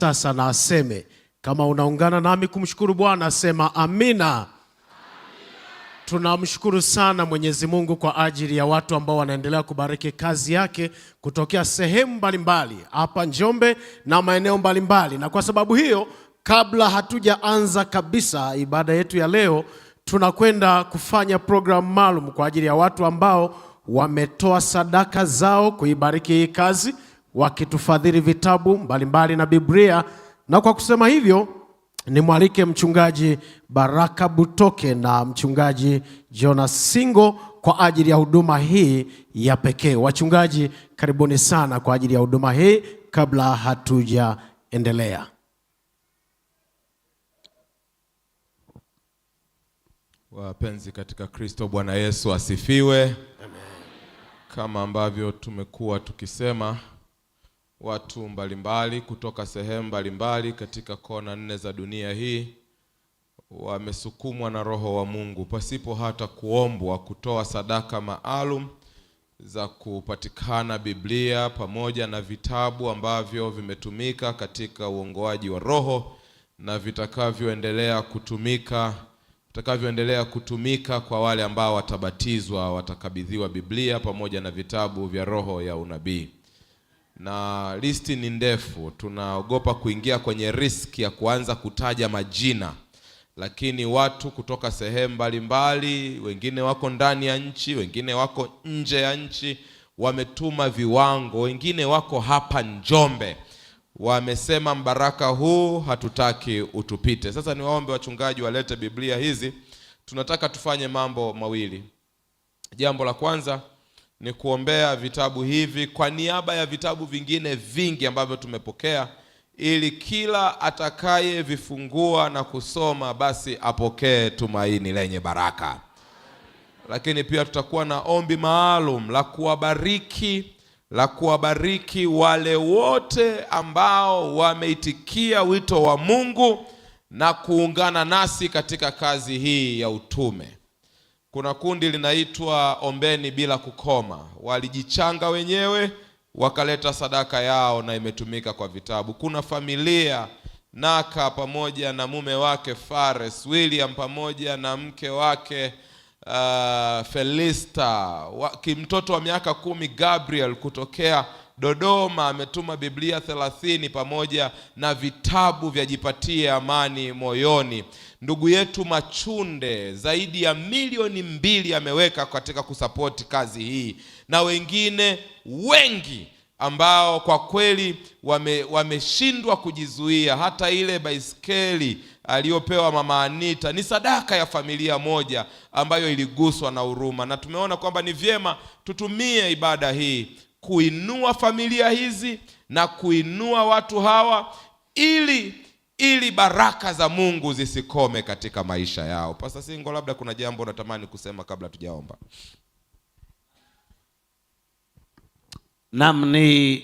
sasa na aseme. Kama unaungana nami kumshukuru Bwana, sema amina. Tunamshukuru sana Mwenyezi Mungu kwa ajili ya watu ambao wanaendelea kubariki kazi yake kutokea sehemu mbalimbali hapa Njombe na maeneo mbalimbali. Na kwa sababu hiyo, kabla hatujaanza kabisa ibada yetu ya leo, tunakwenda kufanya program maalum kwa ajili ya watu ambao wametoa sadaka zao kuibariki hii kazi, wakitufadhili vitabu mbalimbali na Biblia. Na kwa kusema hivyo, nimwalike mchungaji Baraka Butoke na mchungaji Jonas Singo kwa ajili ya huduma hii ya pekee. Wachungaji, karibuni sana kwa ajili ya huduma hii kabla hatujaendelea. Wapenzi katika Kristo, Bwana Yesu asifiwe. Amen. Kama ambavyo tumekuwa tukisema, watu mbalimbali kutoka sehemu mbalimbali katika kona 4 za dunia hii wamesukumwa na Roho wa Mungu pasipo hata kuombwa kutoa sadaka maalum za kupatikana Biblia pamoja na vitabu ambavyo vimetumika katika uongoaji wa Roho na vitakavyoendelea kutumika kwa wale ambao watabatizwa, watakabidhiwa Biblia pamoja na vitabu vya roho ya unabii. Na listi ni ndefu, tunaogopa kuingia kwenye riski ya kuanza kutaja majina. Lakini watu kutoka sehemu mbalimbali, wengine wako ndani ya nchi, wengine wako nje ya nchi, wametuma viwango, wengine wako hapa Njombe. Wamesema mbaraka huu hatutaki utupite. Sasa niwaombe wachungaji walete Biblia hizi. Tunataka tufanye mambo mawili. Jambo la kwanza ni kuombea vitabu hivi kwa niaba ya vitabu vingine vingi ambavyo tumepokea, ili kila atakaye vifungua na kusoma basi apokee tumaini lenye baraka. Lakini pia tutakuwa na ombi maalum la kuwabariki wale wote ambao wameitikia wito wa Mungu na kuungana nasi katika kazi hii ya utume. Kuna kundi linaitwa Ombeni Bila Kukoma. Walijichanga wenyewe, wakaleta sadaka yao na imetumika kwa vitabu. Kuna familia Naka pamoja na mume wake Fares William pamoja na mke wake Felista, mtoto wa miaka 10 Gabriel kutokea Dodoma ametuma Biblia 30 pamoja na vitabu vya Jipatie Amani Moyoni. Ndugu yetu Machunde zaidi ya 2 milioni ameweka katika kusapoti kazi hii, na wengine wengi ambao kwa kweli wameshindwa kujizuia. Hata ile baiskeli aliyopewa Mama Anita ni sadaka ya familia moja ambayo iliguswa na huruma. Na tumeona kwamba ni vyema tutumie ibada hii kuinua familia hizi na kuinua watu hawa ili baraka za Mungu zisikome katika maisha yao. Pastor Singo, labda kuna jambo natamani kusema kabla tujaomba. Naam, ni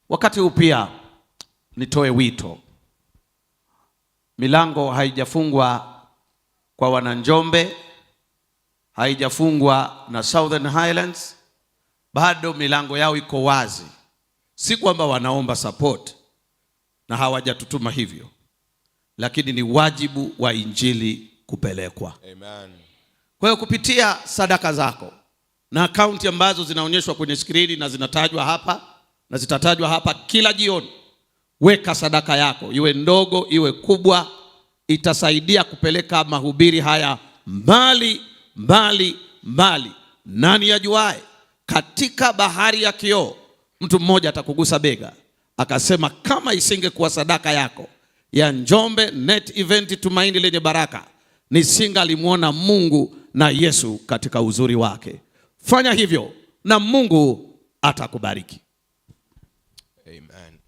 wakati huu pia nitoe wito. Milango haijafungwa kwa Wananjombe, haijafungwa na Southern Highlands, bado milango yao iko wazi. Si kwamba wanaomba support na hawajatutuma hivyo, lakini ni wajibu wa injili kupelekwa. Amen. Kwa hiyo kupitia sadaka zako na akaunti ambazo zinaonyeshwa kwenye skrini na zinatajwa hapa na zitatajwa hapa kila jioni, weka sadaka yako, iwe ndogo iwe kubwa. Itasaidia kupeleka mahubiri haya mbali. Nani yajuae, katika bahari ya kioo mtu mmoja atakugusa bega akasema, kama isingekuwa sadaka yako ya Njombe Net Event Tumaini Lenye Baraka, nisingalimuona Mungu na Yesu katika uzuri wake. Fanya hivyo na Mungu atakubariki. Amen.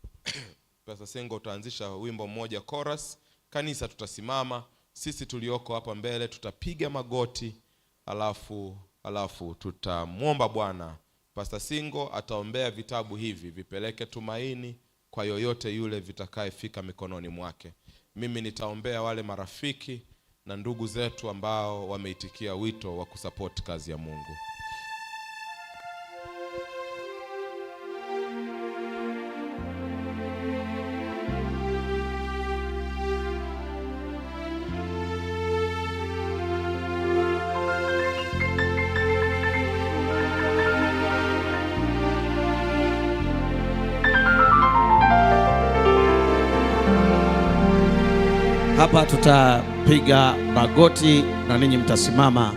Pastor Singo, utaanzisha wimbo mmoja chorus. Kanisa tutasimama, sisi tulioko hapa mbele tutapiga magoti, alafu tutamuomba Bwana. Pastor Singo ataombea vitabu hivi vipeleke tumaini kwa yoyote yule vitakayefika mikononi mwake. Mimi nitaombea wale marafiki na ndugu zetu ambao wameitikia wito wa kusupport kazi ya Mungu. Hapa tutapiga magoti na ninyi mtasimama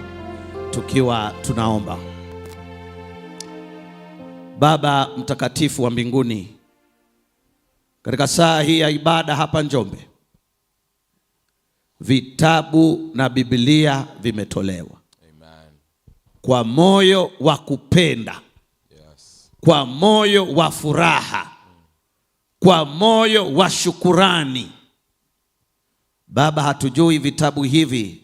tukiwa tunaomba. Baba mtakatifu wa mbinguni, katika saa hii ya ibada hapa Njombe, vitabu na Biblia vimetolewa. Amen. Kwa moyo wa kupenda. Yes. Kwa moyo wa furaha. Kwa moyo wa shukurani. Baba, hatujui vitabu hivi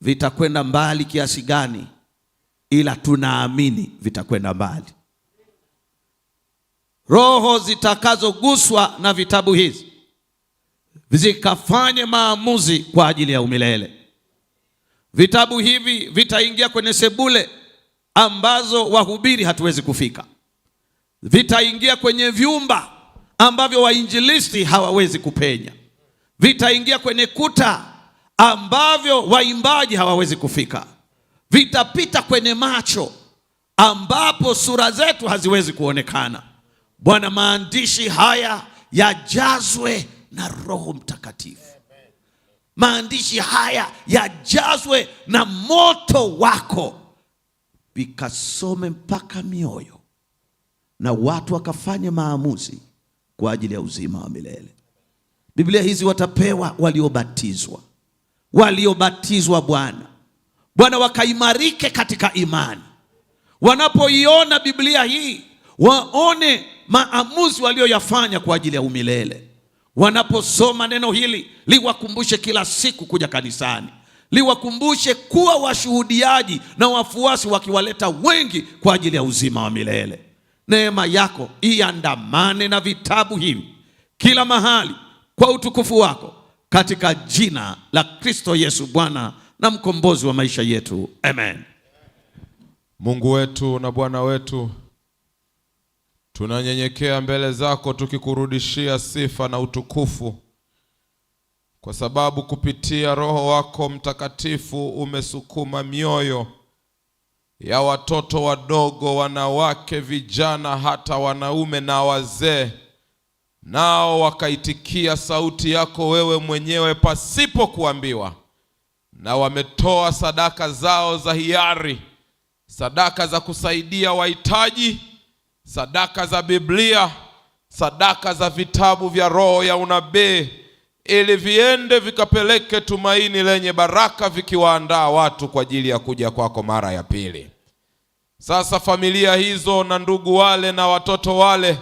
vitakwenda mbali kiasi gani, ila tunaamini vitakwenda mbali. Roho zitakazoguswa na vitabu hizi zikafanye maamuzi kwa ajili ya umilele. Vitabu hivi vitaingia kwenye sebule ambazo wahubiri hatuwezi kufika. Vitaingia kwenye vyumba ambavyo wainjilisti hawawezi kupenya. Vitaingia kwenye kuta ambavyo waimbaji hawawezi kufika. Vitapita kwenye macho ambapo sura zetu haziwezi kuonekana. Bwana, maandishi haya yajazwe na Roho Mtakatifu. Maandishi haya yajazwe na moto wako, vikasome mpaka mioyo, na watu wakafanye maamuzi kwa ajili ya uzima wa milele. Biblia hizi watapewa waliobatizwa. Waliobatizwa Bwana wakaimarike katika imani. Wanapoiona Biblia hii, waone maamuzi walioyafanya kwa ajili ya umilele. Wanaposoma neno hili, liwakumbushe kila siku kuja kanisani. Liwakumbushe kuwa washuhudiaji na wafuasi, wakiwaleta wengi kwa ajili ya uzima wa milele. Neema yako iandamane na vitabu hivi kila mahali kwa utukufu wako, katika jina la Kristo Yesu, Bwana na mkombozi wa maisha yetu. Amen. Mungu wetu na Bwana wetu, tunanyenyekea mbele zako tukikurudishia sifa na utukufu, kwa sababu kupitia Roho wako Mtakatifu umesukuma mioyo ya watoto wadogo, wanawake, vijana, hata wanaume na wazee, nao wakaitikia sauti yako wewe mwenyewe pasipo kuambiwa, na wametoa sadaka zao za hiari, sadaka za kusaidia wahitaji, sadaka za Biblia, sadaka za vitabu vya roho ya unabii, ili viende vikapeleke tumaini lenye baraka, vikiwaandaa watu kwa ajili ya kuja kwako mara ya pili. Sasa familia hizo na ndugu wale na watoto wale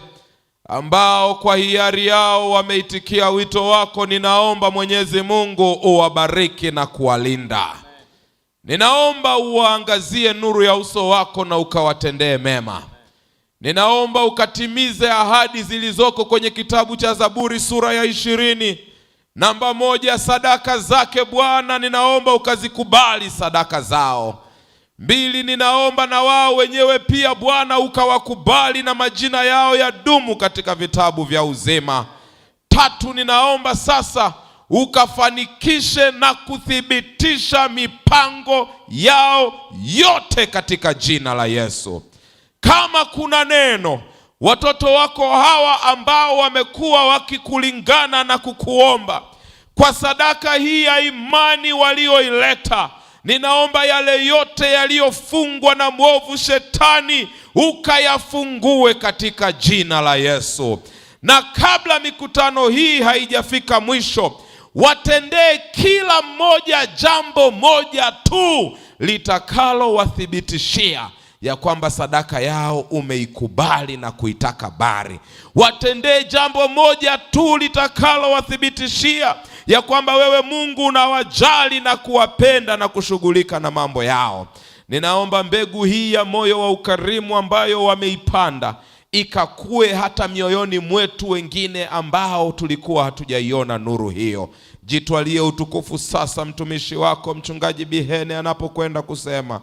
ambao kwa hiari yao wameitikia wito wako, ninaomba Mwenyezi Mungu uwabariki na kuwalinda. Ninaomba uwaangazie nuru ya uso wako na ukawatendee mema. Ninaomba ukatimize ahadi zilizoko kwenye kitabu cha Zaburi sura ya 20 namba 1, sadaka zake Bwana, ninaomba ukazikubali sadaka zao. 2, ninaomba na wao wenyewe pia Bwana ukawakubali na majina yao ya dumu katika vitabu vya uzima. 3, ninaomba sasa ukafanikishe na kuthibitisha mipango yao yote katika jina la Yesu. Kama kuna neno watoto wako hawa ambao wamekuwa wakikulingana na kukuomba kwa sadaka hii ya imani walioileta, ninaomba yale yote yaliyofungwa na mwovu shetani ukayafungue katika jina la Yesu. Na kabla mikutano hii haijafika mwisho, watendee kila mmoja jambo moja tu litakalo wathibitishia ya kwamba sadaka yao umeikubali na kuitakabari. Watendee jambo moja tu litakalo wathibitishia ya kwamba wewe Mungu unawajali na kuwapenda na kushughulika na mambo yao. Ninaomba mbegu hii ya moyo wa ukarimu ambayo wameipanda ikakue hata mioyoni mwetu wengine ambao tulikuwa hatujaiona nuru hiyo. Jitwalie utukufu sasa mtumishi wako mchungaji Bihene anapokwenda kusema.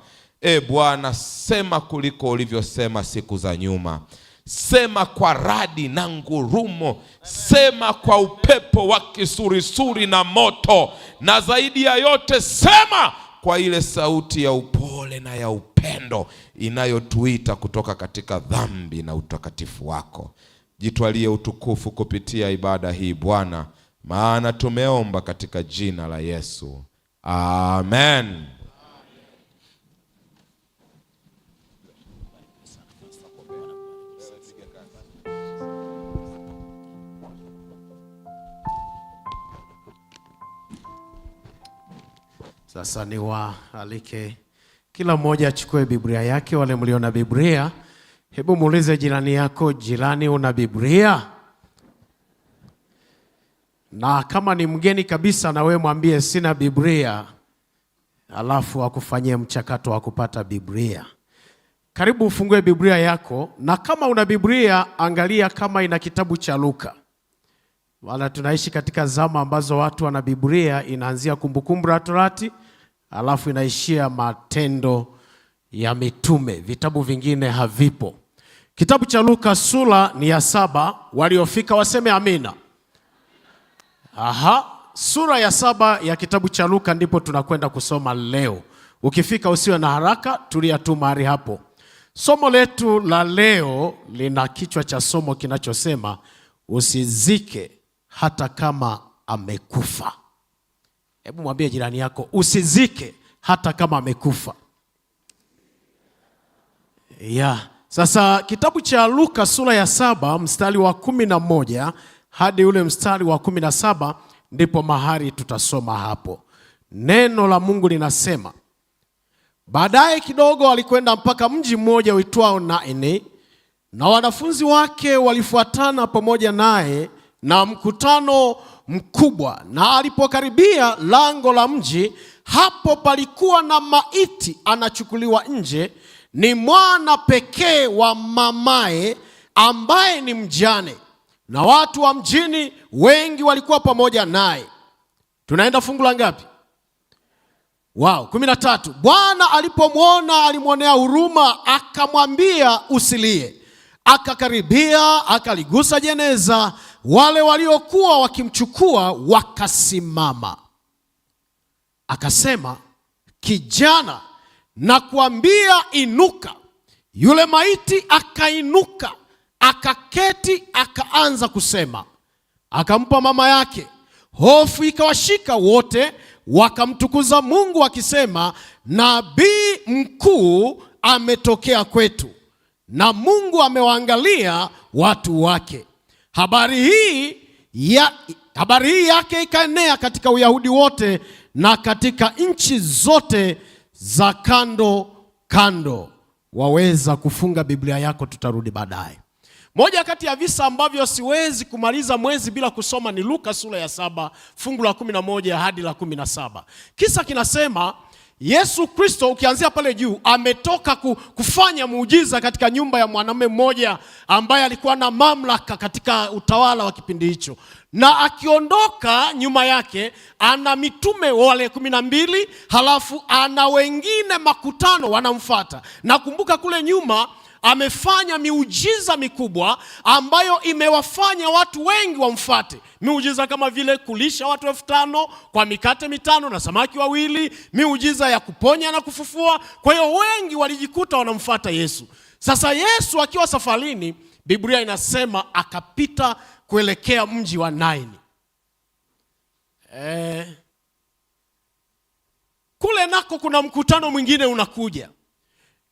Bwana, sema kuliko ulivyosema siku za nyuma. Sema kwa radi na ngurumo, sema kwa upepo wa kisurisuri na moto, na zaidi ya yote sema kwa ile sauti ya upole na ya upendo inayotuita kutoka katika dhambi na utakatifu wako. Jitwalie utukufu kupitia ibada hii Bwana, maana tumeomba katika jina la Yesu. Amen. Sasa niwaalike kila mmoja achukue Biblia yake. Wale mlio na Biblia, hebu muulize jirani yako, jirani, una Biblia? Na kama ni mgeni kabisa, na wewe mwambie sina Biblia, alafu akufanyie mchakato wa kupata Biblia. Karibu ufungue Biblia yako, na kama una Biblia angalia kama ina kitabu cha Luka. Wala tunaishi katika zama ambazo watu wana Biblia inaanzia Kumbukumbu la Torati, alafu inaishia Matendo ya Mitume. Vitabu vingine havipo. Kitabu cha Luka sura ni ya 7, waliofika waseme amina. Sura ya 7 ya kitabu cha Luka ndipo tunakwenda kusoma leo. Ukifika usiwe na haraka, tulia tu mahali hapo. Somo letu la leo lina kichwa cha somo kinachosema usizike hata kama amekufa. Hebu mwambie jirani yako, usizike hata kama amekufa. Sasa kitabu cha Luka sura ya 7 mstari wa 11 hadi ule mstari wa 17 ndipo mahali tutasoma hapo. Neno la Mungu linasema, baadaye kidogo alikwenda mpaka mji mmoja uitwao Naini, na wanafunzi wake walifuatana pamoja naye na mkutano mkubwa. Na alipokaribia lango la mji, hapo palikuwa na maiti anachukuliwa nje, ni mwana pekee wa mamaye ambaye ni mjane, na watu wa mjini wengi walikuwa pamoja naye. Tunaenda fungu la ngapi? 13. Bwana alipomwona alimwonea huruma, akamwambia usilie. Akakaribia, akaligusa jeneza, wale waliokuwa wakimchukua wakasimama. Akasema, kijana, nakuambia inuka. Yule maiti akainuka, akaketi, akaanza kusema. Akampa mama yake. Hofu ikawashika wote, wakamtukuza Mungu wakisema, nabii mkuu ametokea kwetu, na Mungu amewaangalia watu wake. Habari hii yake ikaenea katika Uyahudi wote na katika nchi zote za kando kando. Waweza kufunga Biblia yako, tutarudi baadaye. Moja kati ya visa ambavyo siwezi kumaliza mwezi bila kusoma ni Luka sura ya 7 fungu la 11 hadi la 17. Kisa kinasema Yesu Kristo, ukianzia pale juu, ametoka kufanya muujiza katika nyumba ya mwanamume mmoja ambaye alikuwa na mamlaka katika utawala wa kipindi hicho. Na akiondoka nyuma yake ana mitume wale 12, halafu ana wengine makutano wanamfuata. Na kumbuka kule nyuma amefanya miujiza mikubwa ambayo imewafanya watu wengi wamfuate. Miujiza kama vile kulisha watu 5,000 kwa mikate 5 na samaki 2, miujiza ya kuponya na kufufua. Kwa hiyo wengi walijikuta wanamfuata Yesu. Sasa Yesu akiwa safarini, Biblia inasema akapita kuelekea mji wa Naini. Kule nako kuna mkutano mwingine unakuja.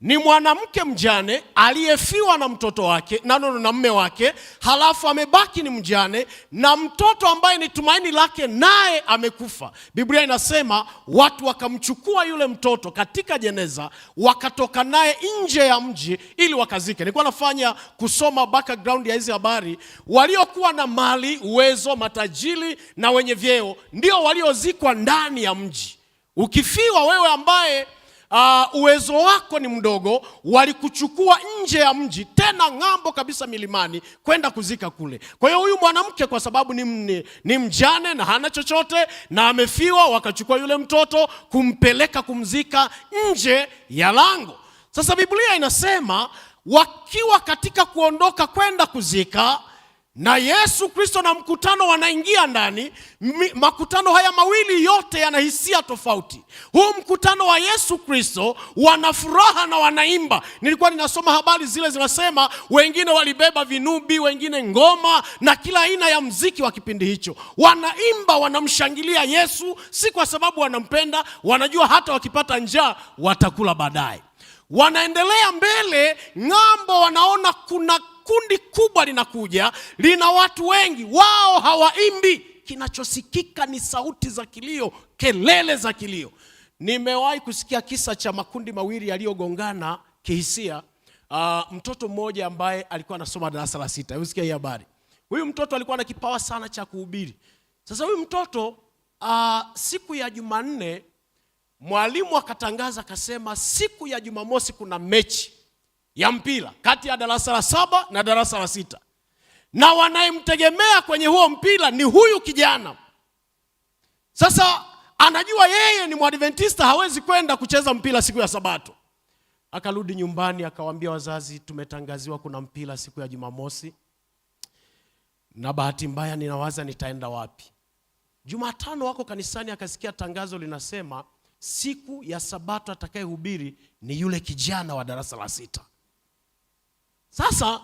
Ni mwanamke mjane aliyefiwa na mtoto wake na mume wake, halafu amebaki ni mjane na mtoto ambaye ni tumaini lake naye amekufa. Biblia inasema watu wakamchukua yule mtoto katika jeneza, wakatoka naye nje ya mji ili wakazike. Nilikuwa nafanya kusoma background ya hizi habari. Waliokuwa na mali, uwezo, matajiri na wenye vyeo ndio waliozikwa ndani ya mji. Ukifiwa wewe ambaye uwezo wako ni mdogo, walikuchukua nje ya mji, tena ng'ambo kabisa milimani, kwenda kuzika kule. Kwa hiyo huyu mwanamke kwa sababu ni mjane na hana chochote na amefiwa, wakachukua yule mtoto kumpeleka kumzika nje ya lango. Sasa Biblia inasema wakiwa katika kuondoka kwenda kuzika, na Yesu Kristo na mkutano wanaingia ndani. Makutano haya mawili yote yana hisia tofauti. Huu mkutano wa Yesu Kristo wana furaha na wanaimba. Nilikuwa ninasoma habari zile zinasema wengine walibeba vinubi, wengine ngoma na kila aina ya mziki wa kipindi hicho. Wanaimba, wanamshangilia Yesu, si kwa sababu wanampenda, wanajua hata wakipata njaa watakula baadaye. Wanaendelea mbele ng'ambo, wanaona kuna kundi kubwa linakuja, lina watu wengi, wao hawaimbi. Kinachosikika ni sauti za kilio, kelele za kilio. Nimewahi kusikia kisa cha makundi mawili yaliyogongana kihisia. Mtoto mmoja ambaye alikuwa anasoma darasa la 6. Usikia hii habari. Huyu mtoto alikuwa na kipawa sana cha kuhubiri. Sasa huyu mtoto siku ya Jumanne mwalimu akatangaza, akasema siku ya Jumamosi kuna mechi ya mpira kati ya darasa la 7 na darasa la 6. Na wanayemtegemea kwenye huo mpira ni huyu kijana. Sasa anajua yeye ni Mwadventista, hawezi kwenda kucheza mpira siku ya Sabato. Akarudi nyumbani akawaambia wazazi, tumetangaziwa kuna mpira siku ya Jumamosi. Na bahati mbaya ninawaza nitaenda wapi. Jumatano wako kanisani, akasikia tangazo linasema siku ya Sabato atakayehubiri ni yule kijana wa darasa la 6. Sasa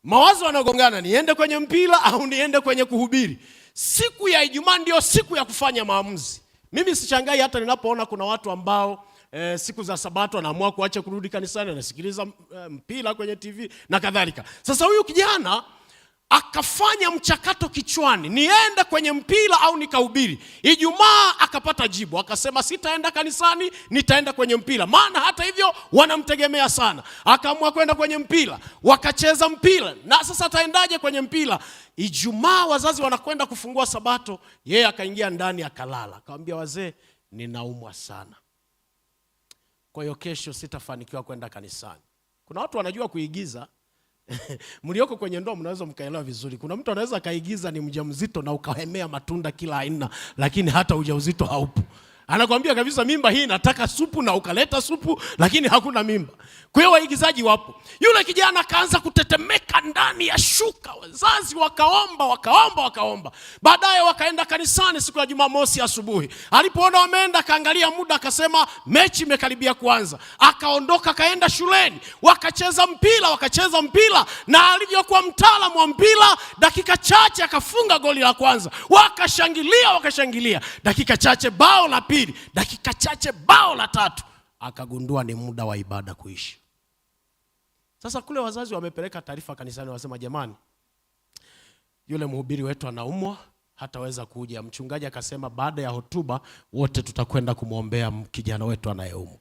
mawazo yanagongana, niende kwenye mpira au niende kwenye kuhubiri. Siku ya Ijumaa ndio siku ya kufanya maamuzi. Mimi sichangai hata ninapoona kuna watu ambao siku za Sabato wanaamua kuacha kurudi kanisani, wanasikiliza mpira kwenye TV na kadhalika. Sasa huyu kijana akafanya mchakato kichwani, niende kwenye mpira au nikahubiri. Ijumaa akapata jibu, akasema sitaenda kanisani, nitaenda kwenye mpira, maana hata hivyo wanamtegemea sana. Akaamua kwenda kwenye mpira, wakacheza mpira. Na sasa ataendaje kwenye mpira? Ijumaa wazazi wanakwenda kufungua Sabato, yeye akaingia ndani akalala. Akamwambia wazee, ninaumwa sana, kwa hiyo kesho sitafanikiwa kwenda kanisani. Kuna watu wanajua kuigiza. Mlioko kwenye ndoa mnaweza mkaelewa vizuri. Kuna mtu anaweza kaigiza ni mjamzito na ukahemea matunda kila aina, lakini hata ujauzito haupo. Anakuambia kabisa mimba hii nataka supu, na ukaleta supu lakini hakuna mimba. Kwa hiyo waigizaji wapo. Yule kijana akaanza kutetemeka ndani ya shuka. Wazazi wakaomba. Baadaye wakaenda kanisani siku ya Jumamosi asubuhi. Alipoona wameenda, akaangalia muda, akasema mechi imekaribia kuanza. Akaondoka kaenda shuleni, wakacheza mpira na alivyokuwa mtaalamu wa mpira, dakika chache akafunga goli la kwanza. Wakashangilia. Dakika chache bao la pili, dakika chache bao la tatu. Akagundua ni muda wa ibada kuishi. Sasa kule wazazi wamepeleka taarifa kanisani, wasema jamani, yule mhubiri wetu anaumwa, hataweza kuja. Mchungaji akasema baada ya hotuba wote tutakwenda kumwombea kijana wetu anayeumwa.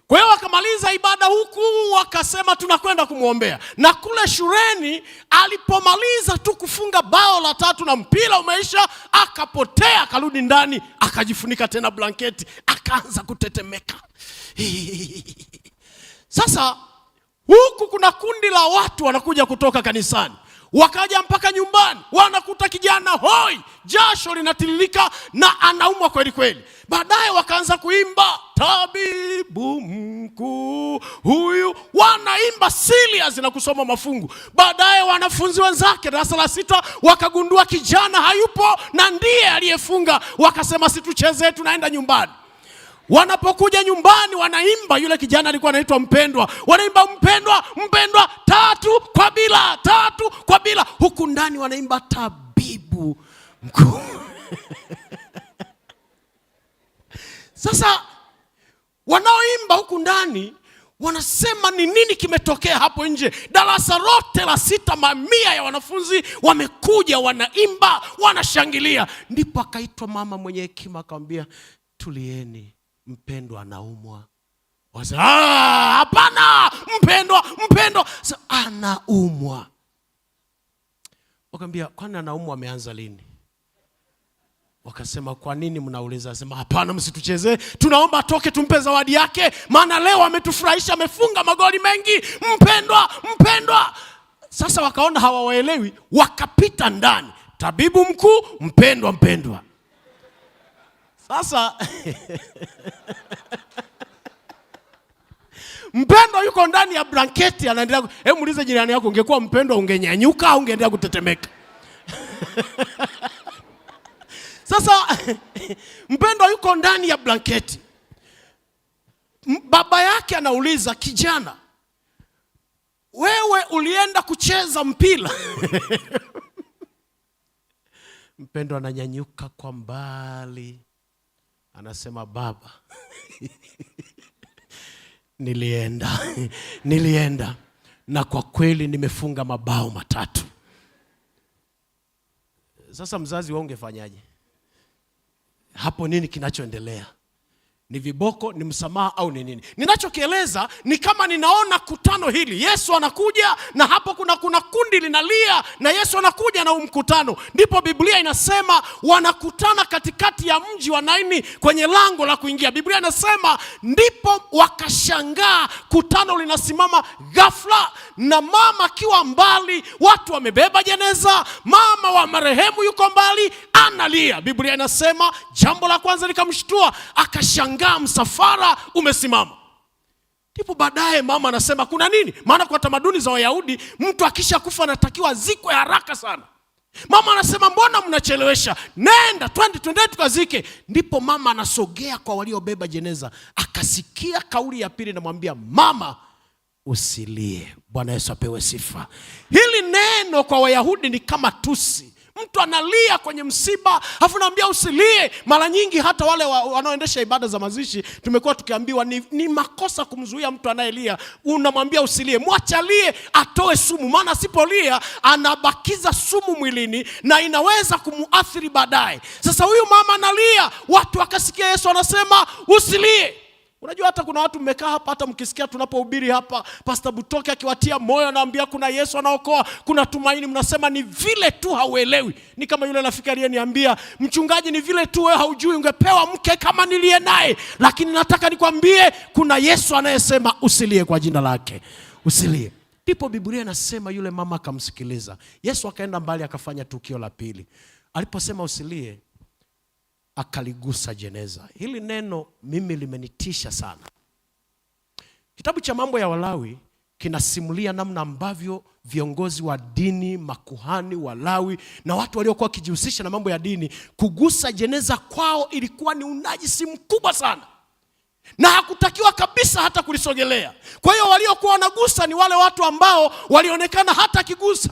Kwa hiyo wakamaliza ibada huku, wakasema tunakwenda kumwombea. Na kule shuleni alipomaliza tu kufunga bao la 3 na mpira umeisha, akapotea, akarudi ndani, akajifunika tena blanketi, akaanza kutetemeka. Sasa huku kuna kundi la watu wanakuja kutoka kanisani, wakaja mpaka nyumbani, wanakuta kijana hoi, jasho linatiririka na anaumwa kweli kweli. Baadaye wakaanza kuimba tabibu mkuu huyu, wanaimba serious na kusoma mafungu. Baadaye wanafunzi wenzake darasa la 6 wakagundua kijana hayupo na ndiye aliyefunga, wakasema situcheze, tunaenda nyumbani. Wanapokuja nyumbani wanaimba, yule kijana alikuwa anaitwa Mpendwa, wanaimba mpendwa 3 kwa bila, huku ndani wanaimba tabibu mkuu. Sasa wanaoimba huku ndani wanasema ni nini kimetokea hapo nje? Darasa lote la 6, mamia ya wanafunzi wamekuja, wanaimba, wanashangilia. Ndipo akaitwa mama mwenye hekima, akamwambia tulieni, Mpendwa anaumwa. Wasa, hapana, Mpendwa anaumwa. Wakamwambia kwani anaumwa ameanza lini? Wakasema kwa nini mnauliza? Asema hapana, msituchezee, tunaomba atoke tumpe zawadi yake, maana leo ametufurahisha, amefunga magoli mengi. Mpendwa. Sasa wakaona hawawaelewi, wakapita ndani, tabibu mkuu, mpendwa. Sasa Mpendwa yuko ndani ya blanketi anaendelea. Hebu muulize jirani yako, ungekuwa mpendwa ungenyanyuka au ungeendelea kutetemeka? Sasa mpendwa yuko ndani ya blanketi. Baba yake anauliza, kijana, wewe ulienda kucheza mpira? Mpendwa ananyanyuka kwa mbali, anasema, baba, nilienda na kwa kweli nimefunga mabao 3. Sasa mzazi wewe ungefanyaje? Hapo nini kinachoendelea? Ni viboko, ni msamaha au ni nini? Ninachokieleza ni kama ninaona kutano hili. Yesu anakuja na hapo kuna kundi linalia na Yesu anakuja na mkutano. Ndipo Biblia inasema wanakutana katikati ya mji wa Naini kwenye lango la kuingia. Biblia inasema ndipo wakashangaa, kutano linasimama ghafla na mama akiwa mbali, watu wamebeba jeneza, mama wa marehemu yuko mbali analia. Biblia inasema jambo la kwanza likamshtua, akashangaa msafara umesimama. Ndipo baadaye mama anasema kuna nini? Maana kwa tamaduni za Wayahudi mtu akisha kufa anatakiwa azikwe haraka sana. Mama anasema mbona mnachelewesha? Nenda, twende tukazike. Ndipo mama anasogea kwa waliobeba jeneza, akasikia kauli ya pili, namwambia mama, usilie. Bwana Yesu apewe sifa. Hili neno kwa Wayahudi ni kama tusi. Mtu analia kwenye msiba, afu naambia usilie. Mara nyingi hata wale wanaoendesha ibada za mazishi tumekuwa tukiambiwa ni makosa kumzuia mtu anayelia. Unamwambia usilie, mwachalie atoe sumu, maana asipolia anabakiza sumu mwilini na inaweza kumuathiri baadaye. Sasa huyu mama analia, watu wakasikia Yesu anasema usilie. Unajua hata kuna watu mmekaa hapa, hata mkisikia tunapohubiri hapa Pastor Butoke akiwatia moyo, anaambia kuna Yesu anaokoa, kuna tumaini, mnasema ni vile tu hauelewi. Ni kama yule rafiki aliyeniambia, mchungaji, ni vile tu wewe haujui, ungepewa mke kama nilie naye. Lakini nataka nikwambie kuna Yesu anayesema usilie kwa jina lake. Usilie. Ndipo Biblia inasema yule mama akamsikiliza. Yesu akaenda mbali akafanya tukio la pili. Aliposema usilie, akaligusa jeneza. Hili neno mimi limenitisha sana. Kitabu cha Mambo ya Walawi kinasimulia namna ambavyo viongozi wa dini, makuhani, Walawi na watu waliokuwa wakijihusisha na mambo ya dini, kugusa jeneza kwao ilikuwa ni unajisi mkubwa sana, na hakutakiwa kabisa hata kulisogelea. Kwa hiyo waliokuwa wanagusa ni wale watu ambao walionekana hata kigusa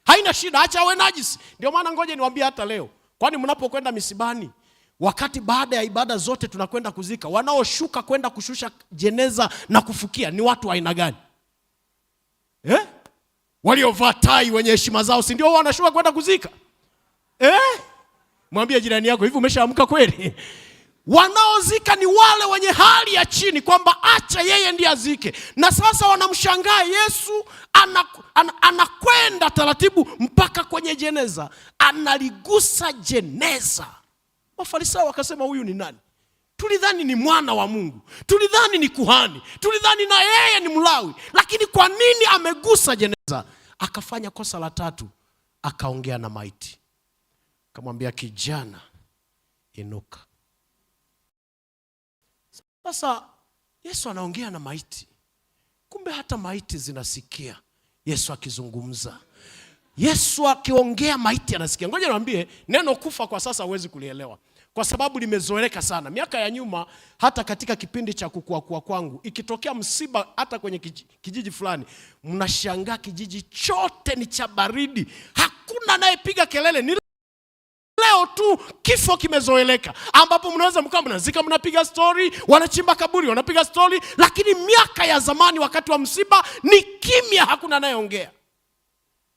haina shida, acha awe najisi. Ndio maana ngoja niwaambie hata leo, kwani mnapokwenda misibani, wakati baada ya ibada zote tunakwenda kuzika, wanaoshuka kwenda kushusha jeneza na kufukia ni watu wa aina gani? Waliovaa tai, wenye heshima zao, si ndio wanashuka kwenda kuzika? Mwambie jirani yako, hivi umeshaamka kweli? Wanaozika ni wale wenye hali ya chini, kwamba acha yeye ndiye azike. Na sasa wanamshangaa Yesu anakwenda taratibu mpaka kwenye jeneza, analigusa jeneza. Mafarisayo wakasema huyu ni nani? Tulidhani ni mwana wa Mungu, tulidhani ni kuhani, tulidhani na yeye ni Mlawi, lakini kwa nini amegusa jeneza? Akafanya kosa la tatu, akaongea na maiti. Akamwambia kijana, inuka. Sasa Yesu anaongea na maiti, kumbe hata maiti zinasikia Yesu akizungumza. Yesu akiongea maiti anasikia. Ngoja niwaambie, neno kufa kwa sasa huwezi kulielewa kwa sababu limezoeleka sana. Miaka ya nyuma, hata katika kipindi cha kukua kwangu, ikitokea msiba hata kwenye kijiji fulani, mnashangaa kijiji chote ni cha baridi, hakuna anayepiga kelele. Ni leo tu kifo kimezoeleka, ambapo mnaweza mkaa mnazika, mnapiga story, wanachimba kaburi, wanapiga story. Lakini miaka ya zamani wakati wa msiba ni kimya, hakuna anayeongea.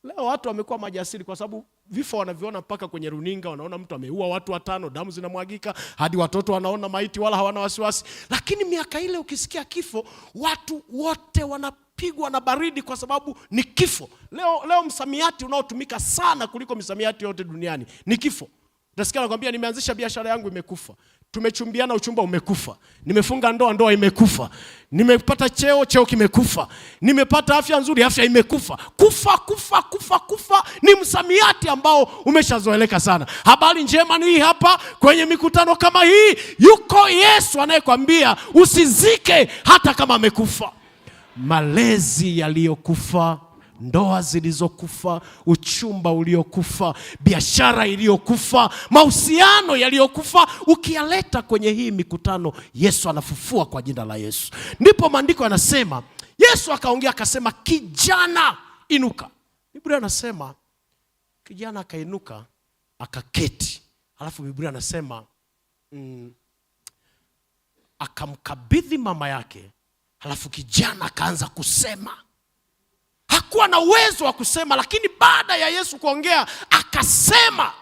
Leo watu wamekuwa majasiri kwa sababu vifo wanaviona mpaka kwenye runinga. Wanaona mtu ameua watu 5, damu zinamwagika, hadi watoto wanaona maiti wala hawana wasiwasi. Lakini miaka ile ukisikia kifo, watu wote wanapigwa na baridi kwa sababu ni kifo. Leo msamiati unaotumika sana kuliko misamiati yote duniani ni kifo. Utasikia nakwambia, nimeanzisha biashara yangu imekufa. Tumechumbiana, uchumba umekufa. Nimefunga ndoa imekufa. Nimepata cheo kimekufa. Nimepata afya nzuri, afya imekufa. Kufa ni msamiati ambao umeshazoeleka sana. Habari njema ni hii hapa, kwenye mikutano kama hii yuko Yesu anayekwambia usizike hata kama amekufa. malezi yaliyokufa, ndoa zilizokufa, uchumba uliokufa, biashara iliyokufa, mahusiano yaliyokufa, ukiyaleta kwenye hii mikutano, Yesu anafufua kwa jina la Yesu. Ndipo maandiko yanasema, Yesu akaongea akasema, kijana inuka. Biblia anasema kijana akainuka akaketi. Alafu Biblia anasema akamkabidhi mama yake. Alafu kijana akaanza kusema. Hakuwa na uwezo wa kusema, lakini baada ya Yesu kuongea akasema.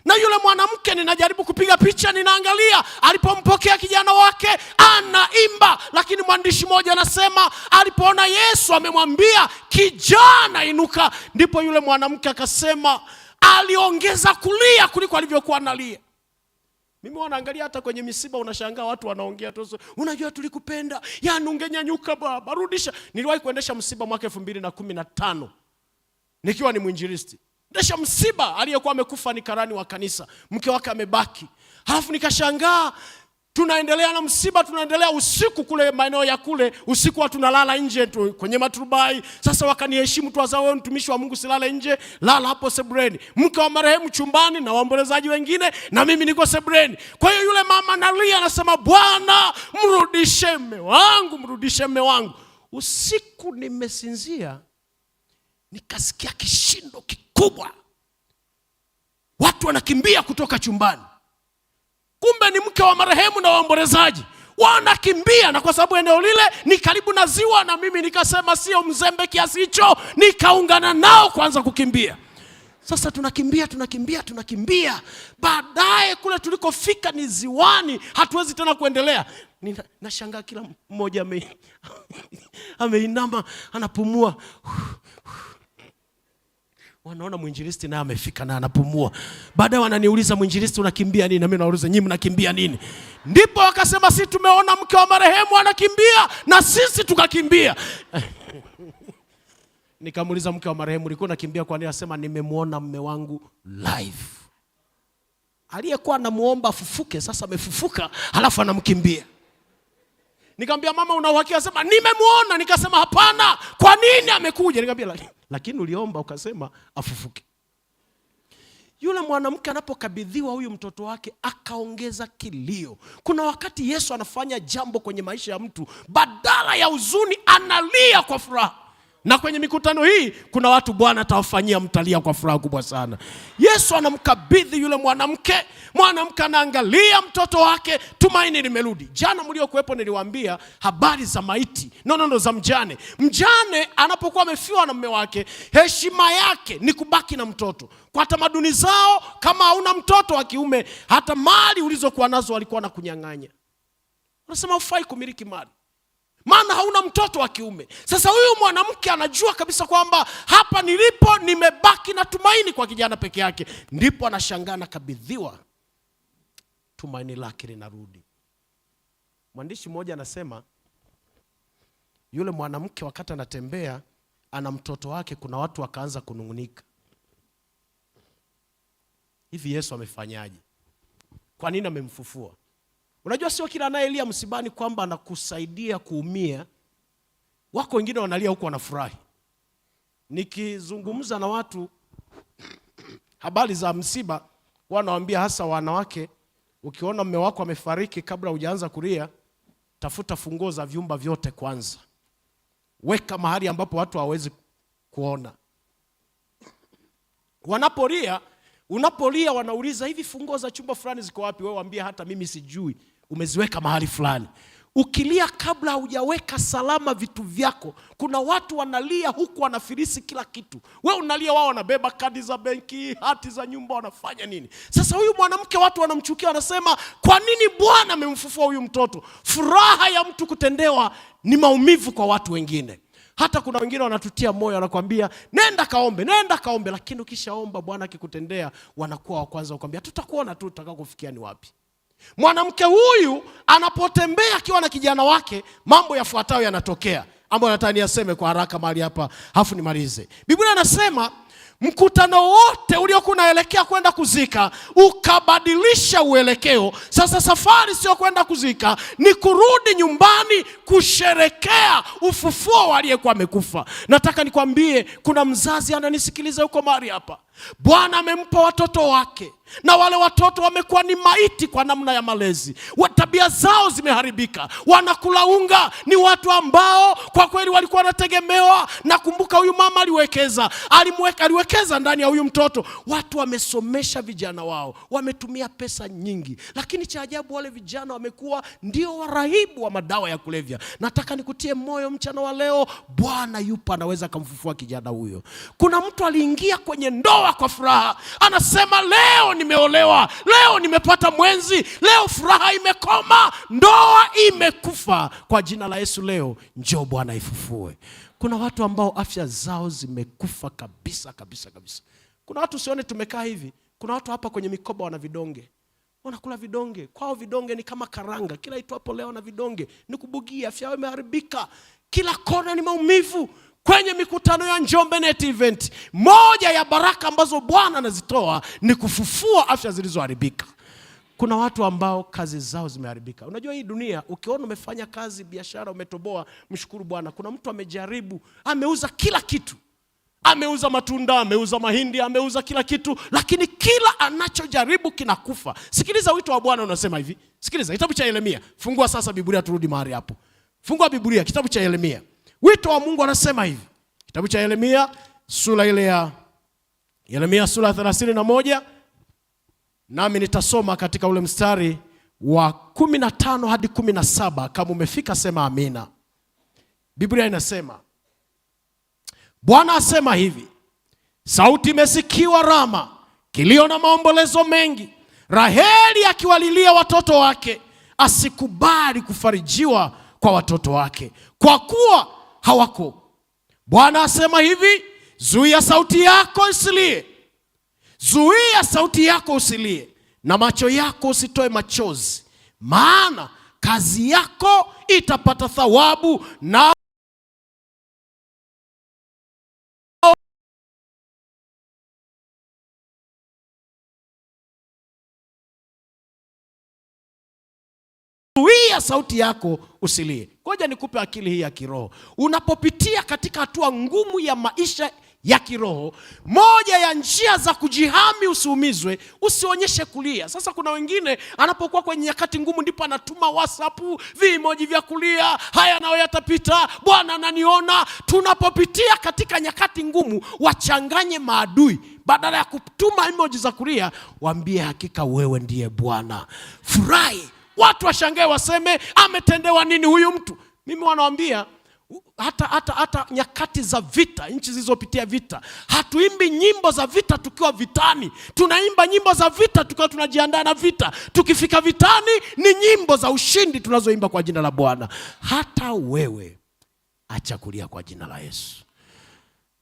Na yule mwanamke, ninajaribu kupiga picha, ninaangalia alipompokea kijana wake anaimba, lakini mwandishi mmoja anasema alipoona Yesu amemwambia kijana inuka, ndipo yule mwanamke akasema aliongeza kulia kuliko alivyokuwa analia. Mimi wanaangalia hata kwenye misiba, unashangaa watu wanaongea tu, unajua tulikupenda, yani ungenyanyuka baba, rudisha. Niliwahi kuendesha msiba mwaka 2015 nikiwa ni mwinjilisti. Ndesha msiba, aliyekuwa amekufa ni karani wa kanisa, mke wake amebaki. Halafu nikashangaa, tunaendelea na msiba, tunaendelea usiku kule maeneo ya kule, usiku wa tunalala nje kwenye maturubai. Sasa wakaniheshimu tu, wazao, wewe mtumishi wa Mungu silale nje, lala hapo sebreni. Mke wa marehemu chumbani na waombolezaji wengine, na mimi niko sebreni. Kwa hiyo yule mama analia, anasema, Bwana mrudishe mume wangu, mrudishe mume wangu. Usiku nimesinzia, nikasikia kishindo kikubwa, watu wanakimbia kutoka chumbani. Kumbe ni mke wa marehemu na waombolezaji wanakimbia, na kwa sababu eneo lile ni karibu na ziwa, na mimi nikasema sio mzembe kiasi hicho, nikaungana nao kuanza kukimbia. Sasa tunakimbia. Baadaye kule tulikofika ni ziwani, hatuwezi tena kuendelea. Nashangaa kila mmoja ameinama, anapumua. Wanaona mwinjilisti naye amefika na anapumua. Baadaye wananiuliza, mwinjilisti unakimbia nini? Na mimi nauliza, nyinyi mnakimbia nini? Ndipo wakasema, sisi tumeona mke wa marehemu anakimbia na sisi tukakimbia. Nikamuuliza mke wa marehemu, ulikuwa unakimbia kwa nini? Asema, nimemuona mume wangu live. Aliyekuwa anamuomba afufuke sasa amefufuka, halafu anamkimbia. Nikamwambia, mama una uhakika? Asema, nimemuona. Nikasema, hapana, kwa nini amekuja? Nikamwambia, lakini uliomba ukasema afufuke. Yule mwanamke anapokabidhiwa huyu mtoto wake akaongeza kilio. Kuna wakati Yesu anafanya jambo kwenye maisha ya mtu, badala ya huzuni analia kwa furaha. Na kwenye mikutano hii kuna watu Bwana atawafanyia mtalia kwa furaha kubwa sana. Yesu anamkabidhi yule mwanamke anaangalia mtoto wake, tumaini limerudi. Jana mliokuwepo niliwaambia habari za maiti. Za mjane. Mjane anapokuwa amefiwa na mume wake, heshima yake ni kubaki na mtoto. Kwa tamaduni zao, kama hauna mtoto wa kiume, hata mali ulizokuwa nazo walikuwa na kunyang'anya. Wanasema hufai kumiliki mali, maana hauna mtoto wa kiume. Sasa huyu mwanamke anajua kabisa kwamba hapa nilipo nimebaki na tumaini kwa kijana peke yake. Ndipo anashangaa nakabidhiwa, tumaini lake linarudi. Mwandishi mmoja anasema, yule mwanamke wakati anatembea ana mtoto wake, kuna watu wakaanza kunung'unika, hivi Yesu amefanyaje? Kwa nini amemfufua? Unajua sio kila anayelia msibani kwamba anakusaidia kuumia. Wako wengine wanalia huko wanafurahi. Nikizungumza na watu habari za msiba, wanawaambia hasa wanawake, ukiona mume wako amefariki, kabla hujaanza kulia, tafuta funguo za vyumba vyote kwanza. Weka mahali ambapo watu hawawezi kuona. Unapolia wanauliza, hivi funguo za chumba fulani ziko wapi? Wewe waambie, hata mimi sijui, umeziweka mahali fulani. Ukilia kabla hujaweka salama vitu vyako, kuna watu wanalia huku wanafilisi kila kitu. Wewe unalia, wao wanabeba kadi za benki, hati za nyumba, wanafanya nini? Sasa huyu mwanamke watu wanamchukia, wanasema, kwa nini Bwana amemfufua huyu mtoto? Furaha ya mtu kutendewa ni maumivu kwa watu wengine. Hata kuna wengine wanatutia moyo, wanakuambia nenda kaombe, lakini ukishaomba Bwana akikutendea, wanakuwa wa kwanza kukwambia tutakuona tu tutakakofikia ni wapi. Mwanamke huyu anapotembea akiwa na kijana wake, mambo yafuatayo yanatokea ambayo nataka niaseme kwa haraka mahali hapa, hafu nimalize. Biblia inasema mkutano wote uliokuwa unaelekea kwenda kuzika ukabadilisha uelekeo. Sasa safari sio kwenda kuzika, ni kurudi nyumbani kusherekea ufufuo wa aliyekuwa amekufa. Nataka nikwambie, kuna mzazi ananisikiliza huko mahali hapa. Bwana amempa watoto wake, na wale watoto wamekuwa ni maiti kwa namna ya malezi. Tabia zao zimeharibika, wanakula unga. Ni watu ambao kwa kweli walikuwa wanategemewa. Nakumbuka huyu mama aliwekeza ndani ya huyu mtoto. Watu wamesomesha vijana wao, wametumia pesa nyingi, lakini cha ajabu wale vijana wamekuwa ndio warahibu wa madawa ya kulevya. Nataka nikutie moyo mchana wa leo, Bwana yupo, anaweza kumfufua kijana huyo. Kuna mtu aliingia kwenye ndoa kwa furaha, anasema leo nimeolewa, leo nimepata mwenzi, leo furaha imekoma. Ndoa imekufa. Kwa jina la Yesu leo njoo Bwana ifufue. Kuna watu ambao afya zao zimekufa kabisa kabisa kabisa. Kuna watu sione tumekaa hivi, kuna watu hapa kwenye mikoba wana vidonge, wanakula vidonge. Kwao vidonge ni kama karanga, kila itwapo leo na vidonge, ni kubugia. Afya yao imeharibika, kila kona ni maumivu. Kwenye mikutano ya Njombe Net Event, moja ya baraka ambazo Bwana anazitoa ni kufufua afya zilizoharibika. Kuna watu ambao kazi zao zimeharibika. Unajua hii dunia, ukiona umefanya kazi, biashara, umetoboa, mshukuru Bwana. Kuna mtu amejaribu, ameuza kila kitu. Ameuza matunda, ameuza mahindi, ameuza kila kitu, lakini kila anachojaribu kinakufa. Sikiliza wito wa Bwana unasema hivi. Sikiliza kitabu cha Yeremia. Fungua sasa Biblia, turudi mahali hapo. Fungua Biblia, kitabu cha Yeremia. Wito wa Mungu anasema hivi. Kitabu cha Yeremia, sura ile ya Yeremia sura 31. Nami nitasoma katika ule mstari wa 15 hadi 17. Kama umefika sema amina. Biblia inasema, Bwana asema hivi: sauti imesikiwa Rama, kilio na maombolezo mengi, Raheli akiwalilia watoto wake, asikubali kufarijiwa kwa watoto wake, kwa kuwa hawako. Bwana asema hivi: zuia sauti yako usilie, zuia sauti yako usilie, na macho yako usitoe machozi, maana kazi yako itapata thawabu, na zuia sauti yako usilie. Ngoja nikupe akili hii ya kiroho. Unapopitia katika hatua ngumu ya maisha ya kiroho, moja ya njia za kujihami usiumizwe, usionyeshe kulia. Sasa kuna wengine anapokuwa kwenye nyakati ngumu ndipo anatuma WhatsApp vimoji vya kulia, haya nao yatapita, Bwana ananiona. Tunapopitia katika nyakati ngumu, wachanganye maadui. Badala ya kutuma emoji za kulia, waambie hakika wewe ndiye Bwana. Furahi. Watu washangae, waseme ametendewa nini huyu mtu? Mimi wanawaambia hata nyakati za vita, nchi zilizopitia vita, hatuimbi nyimbo za vita tukiwa vitani. Tunaimba nyimbo za vita tukiwa tunajiandaa na vita. Tukifika vitani ni nyimbo za ushindi tunazoimba kwa jina la Bwana. Hata wewe acha kulia kwa jina la Yesu.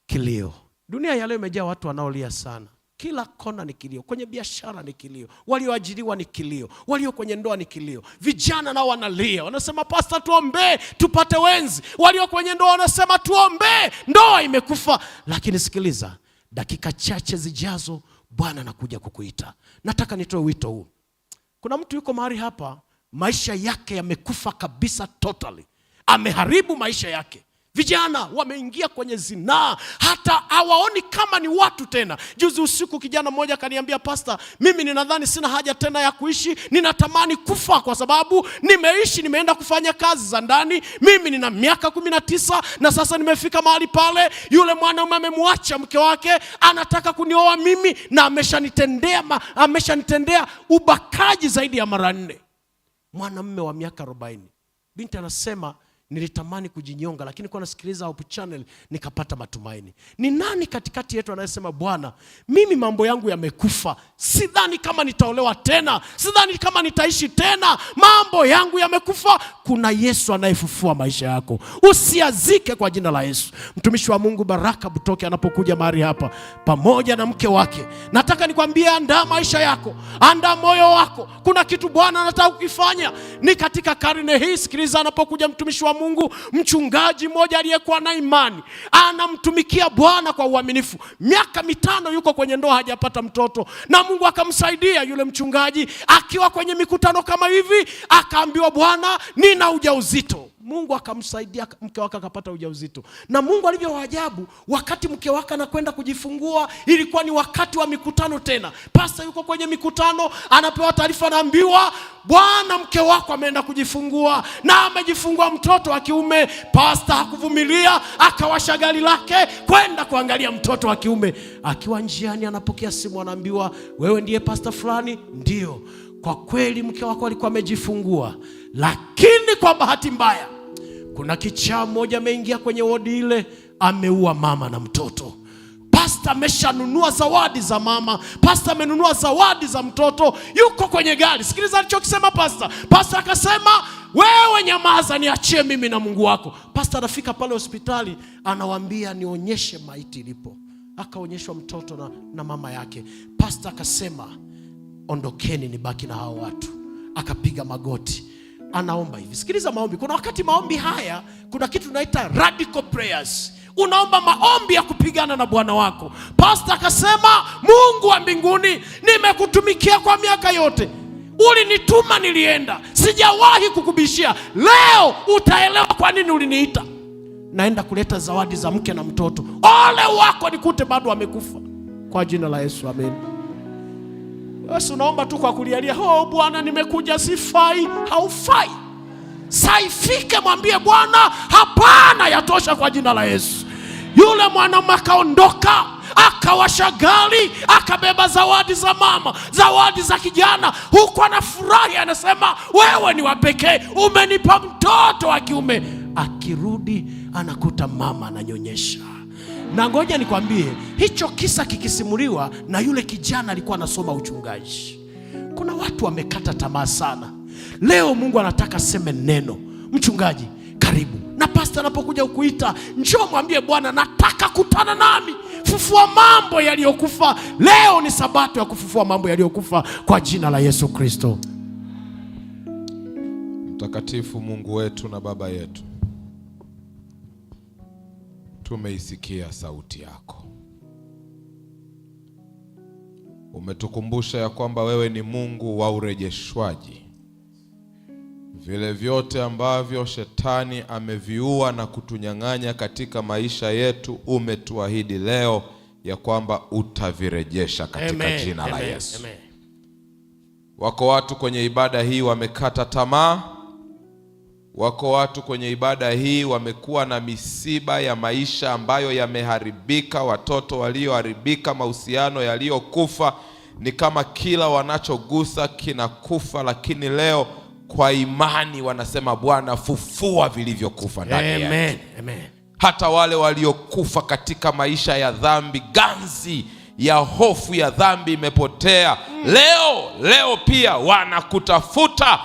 Kilio. Dunia ya leo imejaa watu wanaolia sana. Kila kona ni kilio. Kwenye biashara ni kilio, walioajiriwa ni kilio, walio kwenye ndoa ni kilio. Vijana nao wanalia, wanasema pastor tuombe tupate wenzi. Walio kwenye ndoa wanasema tuombe, ndoa imekufa. Lakini sikiliza, dakika chache zijazo Bwana anakuja kukuita. Nataka nitoe wito huu. Kuna mtu yuko mahali hapa, maisha yake yamekufa kabisa totally. Ameharibu maisha yake. Vijana wameingia kwenye zinaa, hata hawaoni kama ni watu tena. Juzi usiku kijana mmoja kaniambia, pastor, mimi ninadhani sina haja tena ya kuishi, ninatamani kufa kwa sababu nimeishi, nimeenda kufanya kazi za ndani. Mimi nina miaka 19 na sasa nimefika mahali pale, yule mwanaume amemwacha mke wake, anataka kunioa mimi, na ameshanitendea ubakaji zaidi ya mara 4. Mwanamume wa miaka 40. Binti anasema, nilitamani kujinyonga, lakini kwa nasikiliza Hope Channel nikapata matumaini. Ni nani katikati yetu anayesema, Bwana, mimi mambo yangu yamekufa, sidhani kama nitaolewa tena, sidhani kama nitaishi tena, mambo yangu yamekufa? Kuna Yesu anayefufua maisha yako. Usiazike kwa jina la Yesu. Mtumishi wa Mungu Baraka Butoke anapokuja mahali hapa pamoja na mke wake, nataka nikwambie, andaa maisha yako, andaa moyo wako. Kuna kitu Bwana anataka kukifanya. Ni katika karne hii. Sikiliza anapokuja mtumishi wa Mungu Mungu, mchungaji mmoja aliyekuwa na imani, anamtumikia Bwana kwa uaminifu. Miaka 5 yuko kwenye ndoa, hajapata mtoto, na Mungu akamsaidia yule mchungaji. Akiwa kwenye mikutano kama hivi, akaambiwa, Bwana, nina ujauzito. Mungu akamsaidia, mke wake akapata ujauzito. Na Mungu alivyo ajabu, wakati mke wake anakwenda kujifungua, ilikuwa ni wakati wa mikutano tena. Pasta yuko kwenye mikutano, anapewa taarifa, anaambiwa, Bwana, mke wako ameenda kujifungua na amejifungua mtoto wa kiume. Pasta hakuvumilia, akawasha gari lake kwenda kuangalia mtoto wa kiume. Akiwa njiani, anapokea simu, anaambiwa, wewe ndiye pasta fulani? Ndio. Kwa kweli mke wako alikuwa amejifungua, lakini kwa bahati mbaya kuna kichaa mmoja ameingia kwenye wodi ile, ameua mama na mtoto. Pasta ameshanunua zawadi za mama, pasta amenunua zawadi za mtoto, yuko kwenye gari. Sikiliza alichokisema pasta. Pasta akasema, wewe nyamaza, niachie mimi na Mungu wako. Pasta anafika pale hospitali, anawaambia, nionyeshe maiti ilipo. Akaonyeshwa mtoto na mama yake. Pasta akasema, ondokeni, nibaki na hao watu. Akapiga magoti, anaomba hivi. Sikiliza maombi. Kuna wakati maombi haya, kuna kitu tunaita radical prayers. Unaomba maombi ya kupigana na Bwana wako. Pastor akasema, Mungu wa mbinguni, nimekutumikia kwa miaka yote, ulinituma, nilienda, sijawahi kukubishia. Leo utaelewa kwa nini uliniita. Naenda kuleta zawadi za mke na mtoto. Ole wako nikute bado amekufa. Kwa jina la Yesu, amen. Yesu, naomba tu kwa kulialia, oh Bwana, nimekuja, sifai. Haufai. Saifike, mwambie Bwana, hapana, yatosha kwa jina la Yesu. Yule mwanamke akaondoka, akawasha gari, akabeba zawadi za mama, zawadi za kijana, huko anafurahi, anasema, wewe ni wa pekee, umenipa mtoto wa kiume. Akirudi anakuta mama ananyonyesha. Na ngoja nikwambie, hicho kisa kikisimuliwa na yule kijana alikuwa anasoma uchungaji. Kuna watu wamekata tamaa sana. Leo Mungu anataka seme neno. Mchungaji, karibu. Na pastor anapokuja ukuita, njoo mwambie Bwana, nataka kutana nami. Fufua mambo yaliyokufa. Leo ni sabato ya kufufua mambo yaliyokufa kwa jina la Yesu Kristo. Mtakatifu Mungu wetu na Baba yetu, tumeisikia sauti yako. Umetukumbusha ya kwamba wewe ni Mungu wa urejeshwaji. Vile vyote ambavyo shetani ameviua na kutunyang'anya katika maisha yetu, umetuahidi leo ya kwamba utavirejesha katika amen, jina la Yesu. Amen. Wako watu kwenye ibada hii wamekata tamaa. Wako watu kwenye ibada hii wamekuwa na misiba ya maisha ambayo yameharibika, watoto walioharibika, mahusiano yaliyokufa. Ni kama kila wanachogusa kinakufa, lakini leo kwa imani wanasema, Bwana, fufua vilivyokufa ndani yetu. Amen. Amen. Hata wale waliokufa katika maisha ya dhambi, ganzi ya hofu ya dhambi imepotea. Leo pia wanakutafuta,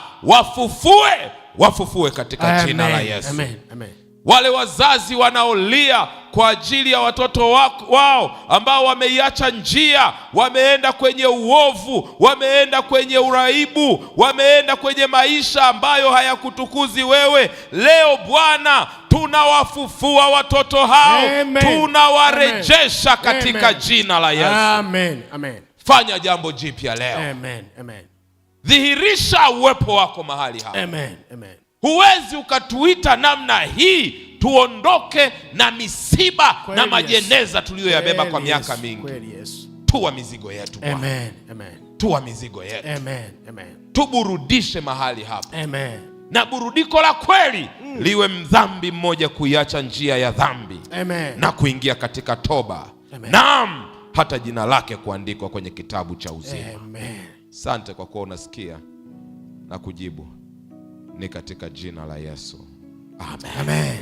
wafufue katika jina la Yesu. Amen. Amen. Wale wazazi wanaolia kwa ajili ya watoto wao ambao wameiacha njia, wameenda kwenye uovu, wameenda kwenye uraibu, wameenda kwenye maisha ambayo hayakutukuzi wewe, leo Bwana, tunawafufua watoto hao. Amen. Tunawarejesha katika jina la Yesu. Amen. Amen. Fanya jambo jipya leo. Amen. Amen. Dhihirisha uwepo wako mahali hapa. Amen. Amen. Huwezi ukatuita namna hii tuondoke na misiba kweli, na majeneza tuliyoyabeba kwa miaka mingi. Kweli, yes. Tuwa mizigo yetu Bwana. Amen. Amen. Tuwa mizigo yetu. Amen. Amen. Tuburudishe mahali hapa. Amen. Na burudiko la kweli liwe mdhambi mmoja kuiacha njia ya dhambi. Amen. Na kuingia katika toba. Amen. Naam, hata jina lake kuandikwa kwenye kitabu cha uzima. Amen. Asante kwa kuwa unasikia na kujibu. Ni katika jina la Yesu. Amen. Amen.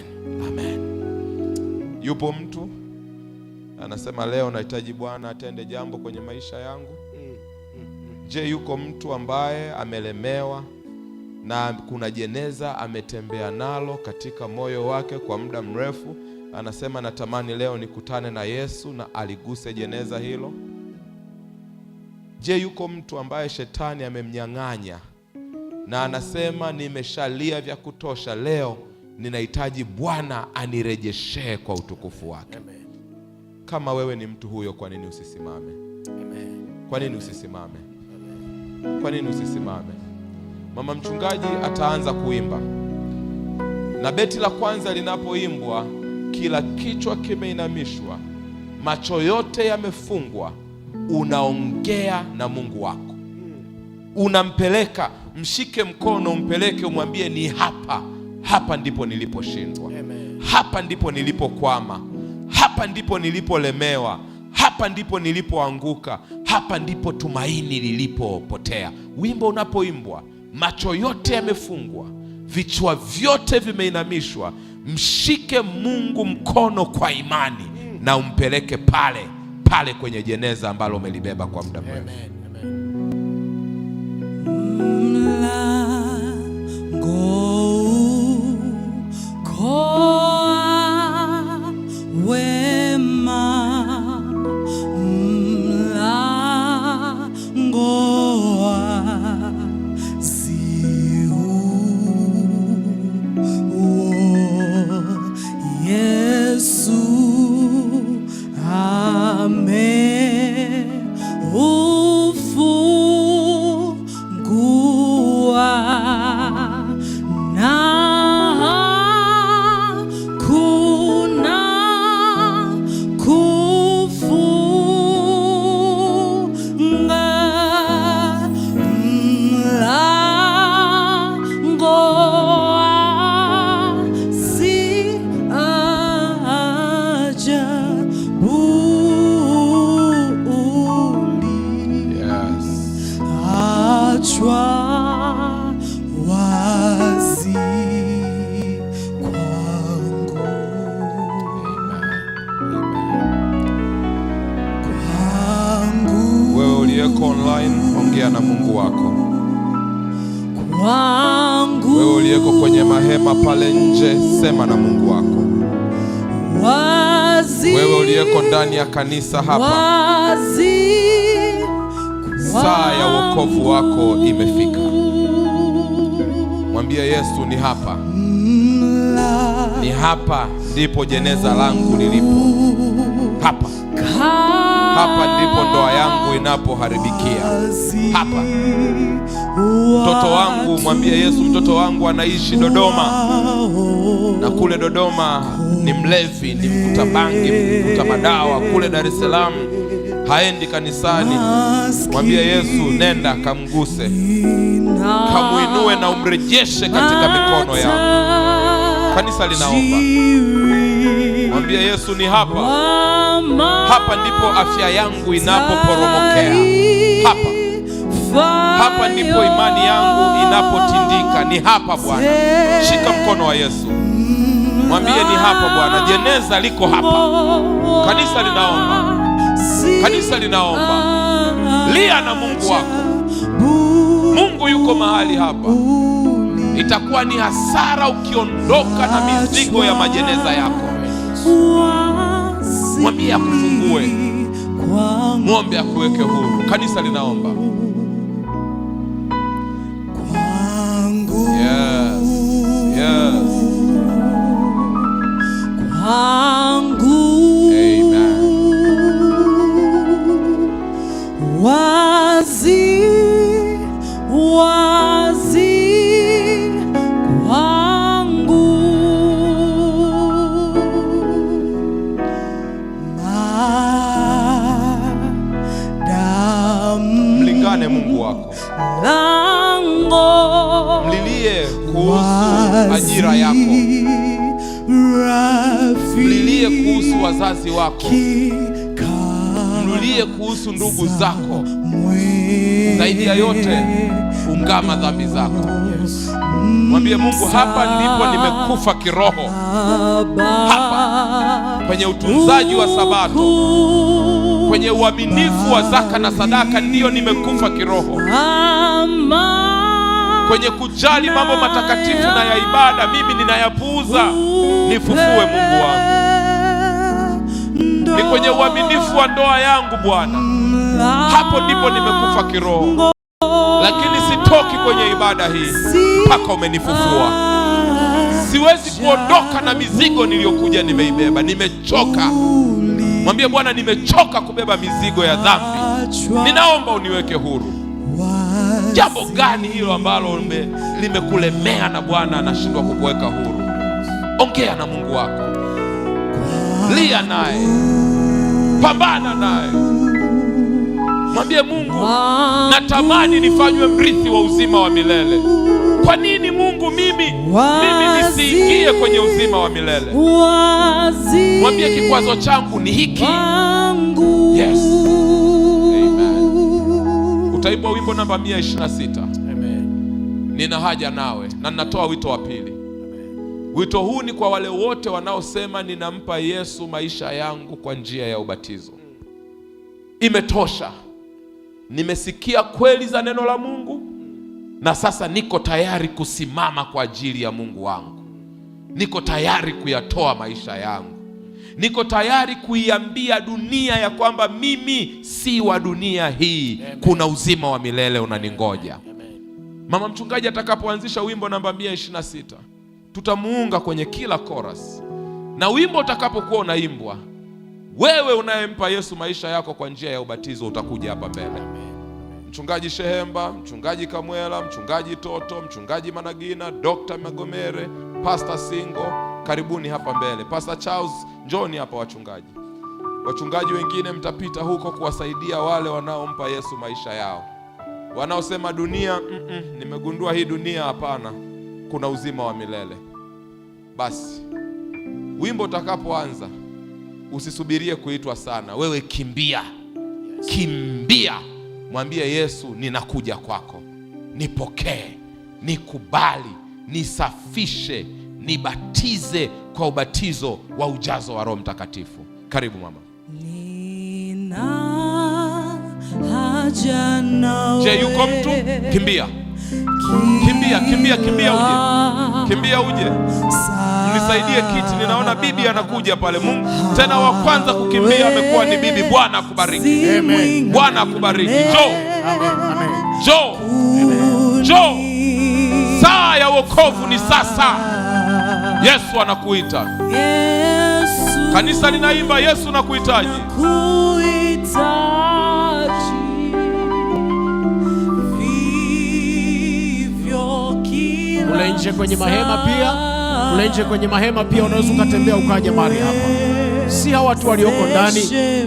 Amen. Yupo mtu anasema, leo nahitaji Bwana atende jambo kwenye maisha yangu. Je, yuko mtu ambaye amelemewa na kuna jeneza ametembea nalo katika moyo wake kwa muda mrefu, anasema, natamani leo nikutane na Yesu na aliguse jeneza hilo? Je, yuko mtu ambaye shetani amemnyang'anya na anasema, nimeshalia vya kutosha, leo ninahitaji Bwana anirejeshee kwa utukufu wake. Amen. Kama wewe ni mtu huyo, kwa nini usisimame? Amen. Kwa nini usisimame? Kwa nini usisimame? Mama mchungaji ataanza kuimba, na beti la kwanza linapoimbwa, kila kichwa kimeinamishwa, macho yote yamefungwa, unaongea na Mungu wako. Unampeleka, mshike mkono, umpeleke, umwambie ni hapa, hapa ndipo niliposhindwa. Hapa ndipo nilipokwama. Hapa ndipo nilipolemewa. Hapa ndipo nilipoanguka. Hapa ndipo tumaini lilipopotea. Wimbo unapoimbwa, macho yote yamefungwa, vichwa vyote vimeinamishwa, mshike Mungu mkono kwa imani na umpeleke pale pale kwenye jeneza ambalo umelibeba kwa muda mrefu. Online, ongea na Mungu wako. Wewe uliyeko kwenye mahema pale nje, sema na Mungu wako. Wewe uliyeko ndani ya kanisa hapa, saa ya wokovu wako imefika. Mwambie Yesu, ni hapa, ni hapa ndipo jeneza langu lilipo. Hapa hapa ndipo ndoa yangu inapoharibikia. Hapa mtoto wangu, mwambie Yesu, mtoto wangu anaishi Dodoma, na kule Dodoma ni mlevi, ni mvuta bangi, mvuta madawa. Kule Dar es Salaam haendi kanisani. Mwambie Yesu, nenda kamguse, kamuinue na umrejeshe katika mikono yako. Kanisa linaomba. Mwambie Yesu, ni hapa, hapa ndipo afya yangu inapoporomokea. Hapa hapa ndipo imani yangu inapotindika. Ni hapa Bwana. Shika mkono wa Yesu, mwambie ni hapa Bwana. Jeneza liko hapa. Kanisa linaomba, kanisa linaomba. Lia na Mungu wako. Mungu yuko mahali hapa. Itakuwa ni hasara ukiondoka na mizigo ya majeneza yako. Mwambie akufungue, mwombe akuweke huru. Kanisa linaomba. Yes, yes. Amen. Wazi kwangu, mlingane Mungu wako, mlilie kuhusu ajira yako, mlilie kuhusu wazazi wako, mlilie kuhusu ndugu zako. Zaidi ya yote, ungama dhambi zako. Mwambie Mungu, hapa ndipo nimekufa kiroho. Hapa kwenye utunzaji wa Sabato, kwenye uaminifu wa zaka na sadaka, ndiyo nimekufa kiroho. Kwenye kujali mambo matakatifu na ya ibada, mimi ninayapuuza. Nifufue Mungu wangu. Ni kwenye uaminifu wa ndoa yangu Bwana, hapo ndipo nimekufa kiroho. Lakini sitoki kwenye ibada hii mpaka umenifufua. Siwezi kuondoka na mizigo niliyokuja nimeibeba. Nimechoka. Mwambie Bwana, nimechoka kubeba mizigo ya dhambi. Ninaomba uniweke huru. Jambo gani hilo ambalo limekulemea na Bwana anashindwa kukuweka huru? Ongea na Mungu wako. Lia naye. Pambana naye. Mwambie Mungu, natamani nifanywe mrithi wa uzima wa milele. Kwa nini Mungu mimi nisiingie kwenye uzima wa milele? Mwambie kikwazo changu ni hiki. Yes. Amen. Utaimba wimbo namba 126. Amen. Nina haja nawe, na ninatoa wito wa pili. Wito huu ni kwa wale wote wanaosema ninampa Yesu maisha yangu kwa njia ya ubatizo. Imetosha. Nimesikia kweli za neno la Mungu, na sasa niko tayari kusimama kwa ajili ya Mungu wangu. Niko tayari kuyatoa maisha yangu. Niko tayari kuiambia dunia ya kwamba mimi si wa dunia hii. Amen. Kuna uzima wa milele unaningoja. Amen. Mama mchungaji atakapoanzisha wimbo namba 126, tutamuunga kwenye kila chorus. Na wimbo utakapokuwa unaimbwa, wewe unayempa Yesu maisha yako kwa njia ya ubatizo utakuja hapa mbele. Mchungaji Shehemba, mchungaji Kamwela, mchungaji Toto, mchungaji Managina, Dr. Magomere, Pastor Singo, karibuni hapa mbele. Pastor Charles, njoni hapa wachungaji. Wachungaji wengine mtapita huko kuwasaidia wale wanaompa Yesu maisha yao. Wanaosema dunia, nimegundua hii dunia hapana. Kuna uzima wa milele. Basi wimbo utakapoanza, usisubirie kuitwa sana. Wewe kimbia. Kimbia. Mwambie Yesu, ninakuja kwako. Nipokee, nikubali, nisafishe, nibatize kwa ubatizo wa ujazo wa Roho Mtakatifu. Karibu mama. Nina haja nawe. Je, yuko mtu? Kimbia. Kimbia, kimbia, kimbia uje. Kimbia uje. Nisaidie kiti, ninaona bibi anakuja pale. Mungu tena wa kwanza kukimbia amekuwa ni bibi. Bwana akubariki. Amen. Bwana akubariki. Njoo. Amen. Njoo. Njoo. Saa ya wokovu ni sasa. Yesu anakuita. Yesu. Kanisa linaimba Yesu nakuhitaji. Kule nje kwenye mahema pia, kule nje kwenye mahema pia unaweza ukatembea ukaja mahali hapa. Si hawa watu walioko ndani,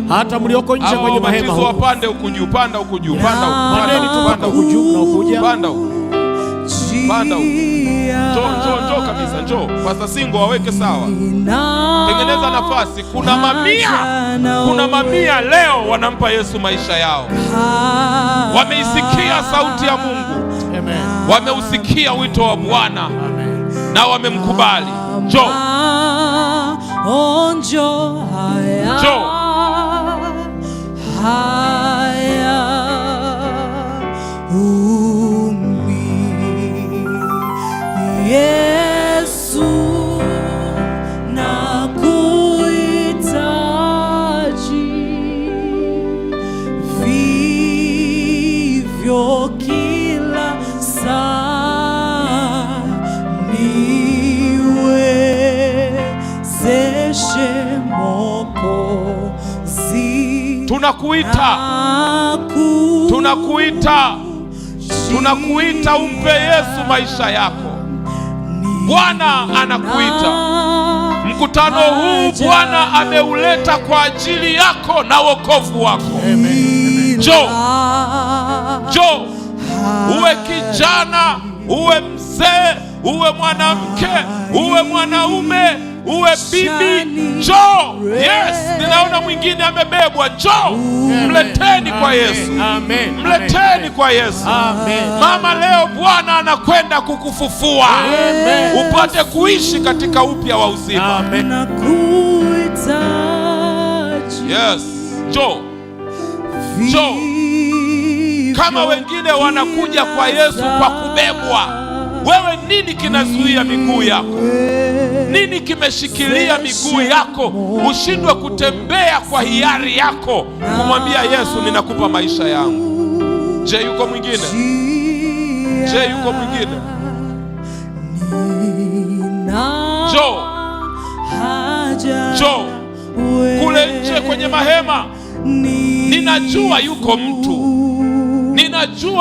hata mlioko nje kwenye mahema. Hao wapande huku juu, panda huku juu, panda huku. Pandeni tu panda huku juu na ukuja. Panda huku. Panda huku. Njoo kabisa, njoo. Pastor Singo waweke sawa. Tengeneza nafasi. Kuna mamia leo wanampa Yesu maisha yao. Wameisikia sauti ya Mungu. Amen. Wameusikia wito wa Bwana. Amen. Na wamemkubali. Njoo. Njoo haya. Njoo. Haya. Yesu nakuhitaji. Vivyo kila saa niwezeshe Mwokozi. Tunakuita. Tunakuita umpe Yesu maisha yako. Bwana anakuita. Mkutano huu Bwana ameuleta kwa ajili yako na wokovu wako. Amen. Njoo. Njoo. Uwe kijana, uwe mzee, uwe mwanamke, uwe mwanaume, uwe bibi, njoo. Yes, ninaona mwingine amebebwa. Njoo. Mleteni kwa Yesu. Amen. Mleteni kwa Yesu. Amen. Mama, leo Bwana anakwenda kukufufua. Amen. Upate kuishi katika upya wa uzima. Amen. Yes. Njoo. Njoo. Kama wengine wanakuja kwa Yesu kwa kubebwa, wewe nini kinazuia miguu yako? Nini kimeshikilia miguu yako ushindwe kutembea kwa hiari yako kumwambia Yesu, ninakupa maisha yangu? Je, yuko mwingine? Je, yuko mwingine? njoo. Kule nje kwenye mahema, ninajua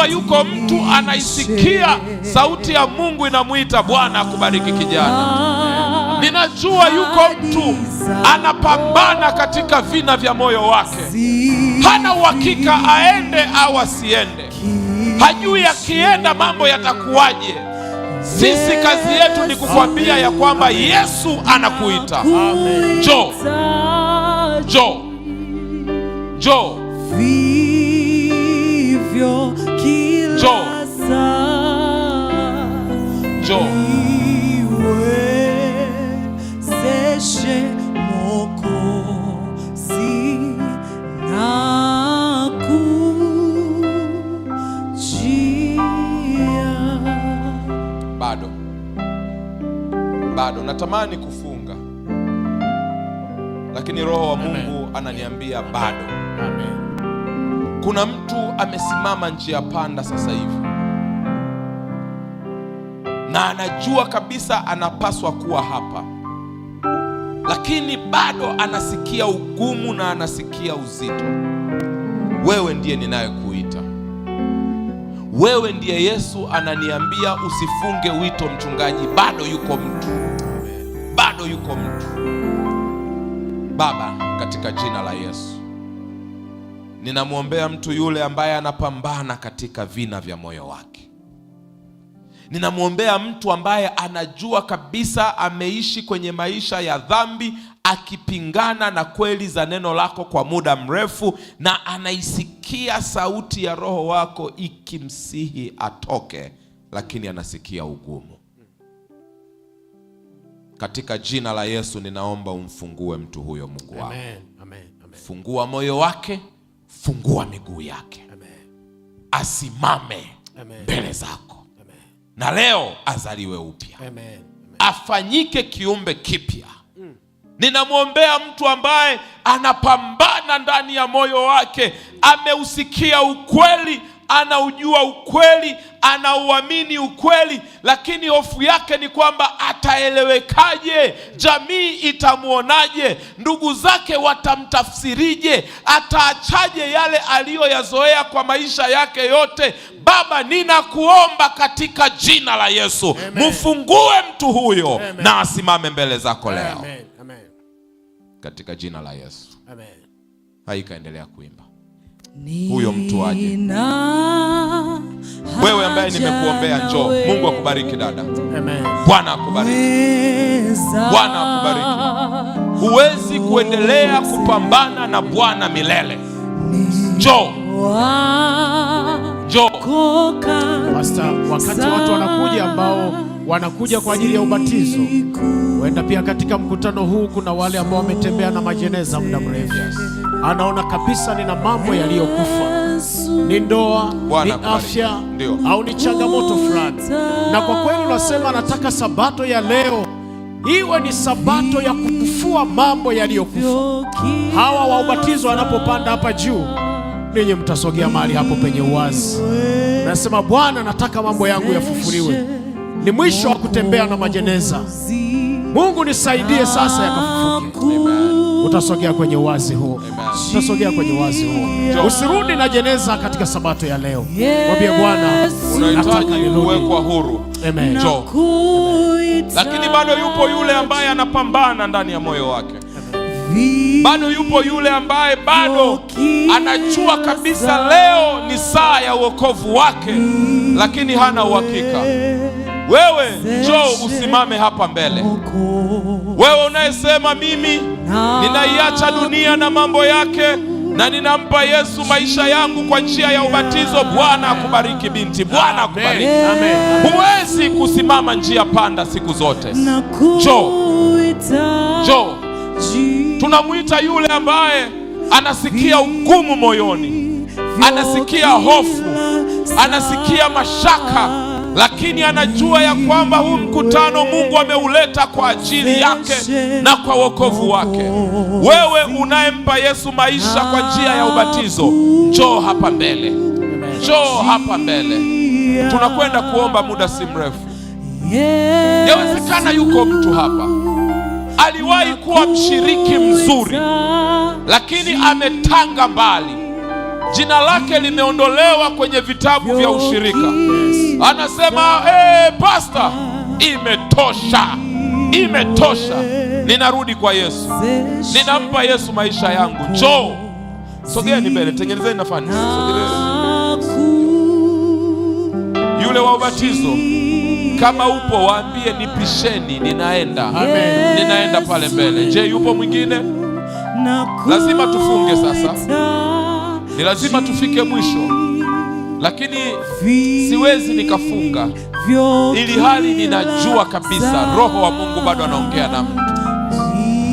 yuko mtu anaisikia sauti ya Mungu inamuita. Bwana akubariki kijana. Ninajua yuko mtu anapambana katika vina vya moyo wake, hana uhakika aende au asiende, hajui akienda mambo yatakuwaje. Sisi kazi yetu ni kukwambia ya kwamba Yesu anakuita. Njoo, njoo, njoo, vivyo kila saa, njoo. Niwezeshe Mwokozi na kujia. Bado natamani kufunga, lakini Roho wa Mungu ananiambia bado. Kuna mtu amesimama njia panda sasa hivi na anajua kabisa anapaswa kuwa hapa, lakini bado anasikia ugumu na anasikia uzito. Wewe ndiye ninayekuita. Wewe ndiye Yesu ananiambia usifunge wito mchungaji, bado yuko mtu. Bado yuko mtu. Baba, katika jina la Yesu, ninamwombea mtu yule ambaye anapambana katika vina vya moyo wake. Ninamwombea mtu ambaye anajua kabisa ameishi kwenye maisha ya dhambi, akipingana na kweli za neno lako kwa muda mrefu, na anaisikia sauti ya Roho wako ikimsihi atoke, lakini anasikia ugumu. Katika jina la Yesu ninaomba umfungue mtu huyo, Mungu wangu. Amen, amen, amen. Fungua moyo wake, fungua miguu yake. Amen. Asimame mbele zako. Amen. Na leo azaliwe upya. Amen. Amen. Afanyike kiumbe kipya. Ninamwombea mtu ambaye anapambana ndani ya moyo wake, ameusikia ukweli, anaujua ukweli, anauamini ukweli, lakini hofu yake ni kwamba ataelewekaje, jamii itamuonaje, ndugu zake watamtafsirije, ataachaje yale aliyoyazoea kwa maisha yake yote. Baba, ninakuomba katika jina la Yesu, mfungue mtu huyo. Amen. Na asimame mbele zako leo. Amen. Amen. Katika jina la Yesu. Amen. Haikaendelea kuimba. Huyo mtu aje. Wewe ambaye nimekuombea, njoo. Mungu akubariki dada. Amen. Bwana akubariki. Bwana akubariki. Huwezi kuendelea kupambana na Bwana milele. Njoo. Njoo. Pastor, wakati watu wanakuja ambao wanakuja kwa ajili ya ubatizo, huenda pia katika mkutano huu kuna wale ambao wametembea na majeneza muda mrefu. Anaona kabisa nina mambo yaliyokufa, ni ndoa, ni afya, au ni changamoto fulani, na kwa kweli unasema nataka sabato ya leo iwe ni sabato ya kufufua mambo yaliyokufa. Hawa wa ubatizo wanapopanda hapa juu, ninyi mtasogea mahali hapo penye uwazi. Nasema Bwana, nataka mambo yangu yafufuliwe. Ni mwisho wa kutembea na majeneza. Mungu nisaidie sasa yakafufuke. Utasogea kwenye uwazi huo. Utasogea kwenye uwazi huo. Usirudi na jeneza katika sabato ya leo. Mwambie Bwana, unahitaji kuwekwa huru. Amen. Njoo. Lakini bado yupo yule ambaye anapambana ndani ya moyo wake. Bado yupo yule ambaye bado anajua kabisa leo ni saa ya wokovu wake, lakini hana uhakika. Wewe njoo usimame hapa mbele. Wewe unayesema mimi ninaiacha dunia na mambo yake na ninampa Yesu maisha yangu kwa njia ya ubatizo. Bwana akubariki binti. Bwana akubariki. Amen. Huwezi kusimama njia panda siku zote. Njoo. Njoo. Tunamuita yule ambaye anasikia ugumu moyoni, anasikia hofu, anasikia mashaka, lakini anajua ya kwamba huu mkutano Mungu ameuleta kwa ajili yake na kwa wokovu wake. Wewe unayempa Yesu maisha kwa njia ya ubatizo, njoo hapa mbele. Njoo hapa mbele. Tunakwenda kuomba muda si mrefu. Yawezekana yuko mtu hapa aliwahi kuwa mshiriki mzuri, lakini ametanga mbali. Jina lake limeondolewa kwenye vitabu vya ushirika. Anasema pastor, imetosha, imetosha. Ninarudi kwa Yesu, ninampa Yesu maisha yangu. Njoo, sogeeni mbele, tengenezeni nafasi, sogeeni. Yule wa ubatizo, kama upo waambie nipisheni, ninaenda. Amen. Ninaenda pale mbele. Je, yupo mwingine? Lazima tufunge sasa, ni lazima tufike mwisho, lakini siwezi nikafunga ili hali ninajua kabisa Roho wa Mungu bado anaongea na mtu.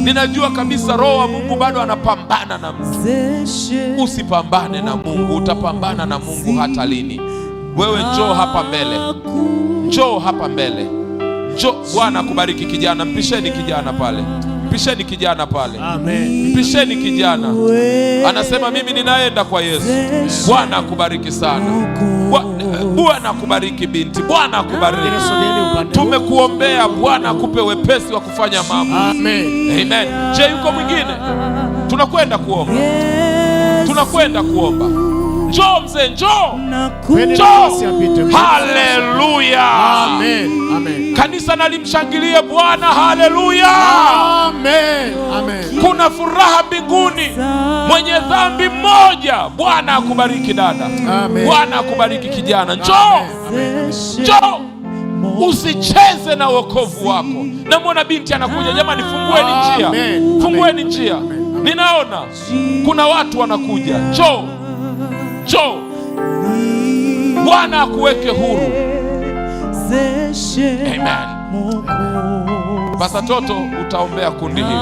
Ninajua kabisa Roho wa Mungu bado anapambana na mtu. Usipambane na Mungu, utapambana na Mungu hata lini? Wewe njoo hapa mbele, njoo hapa mbele, njoo. Bwana akubariki kijana, mpisheni kijana pale, mpisheni kijana pale. Amen. Mpisheni kijana, anasema mimi ninaenda kwa Yesu. Bwana akubariki sana. Bwana akubariki binti, Bwana akubariki. Tumekuombea, Bwana akupe wepesi wa kufanya mambo. Amen. Amen. Je, yuko mwingine? Tunakwenda kuomba, tunakwenda kuomba. Njoo mzee, njoo. Njoo. Haleluya. Amen. Amen. Kanisa nalimshangilie Bwana. Haleluya. Amen. Amen. Kuna furaha mbinguni. Mwenye dhambi mmoja. Bwana akubariki dada. Amen. Bwana akubariki kijana. Njoo. Njoo. Usicheze na wokovu wako. Namwona binti anakuja. Jamani, fungueni njia. Amen. Fungueni njia. Ninaona kuna watu wanakuja. Njoo. Njoo. Bwana akuweke huru. Amen. Basa toto, utaombea kundi hili.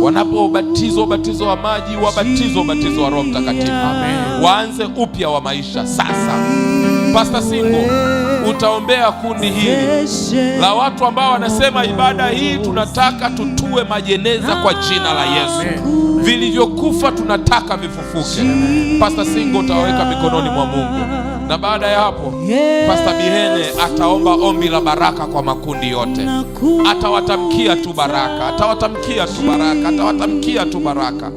Wanapobatizwa ubatizo wa maji, wabatizwa ubatizo wa Roho Mtakatifu. Amen. Waanze upya wa maisha sasa. Pastor Singo, utaombea kundi hili la watu ambao wanasema ibada hii tunataka tutue majeneza kwa jina la Yesu. Vilivyokufa tunataka vifufuke. Pastor Singo utaweka mikononi mwa Mungu. Na baada ya hapo Pastor Bihene ataomba ombi la baraka kwa makundi yote. Atawatamkia tu baraka, atawatamkia tu baraka, atawatamkia tu baraka.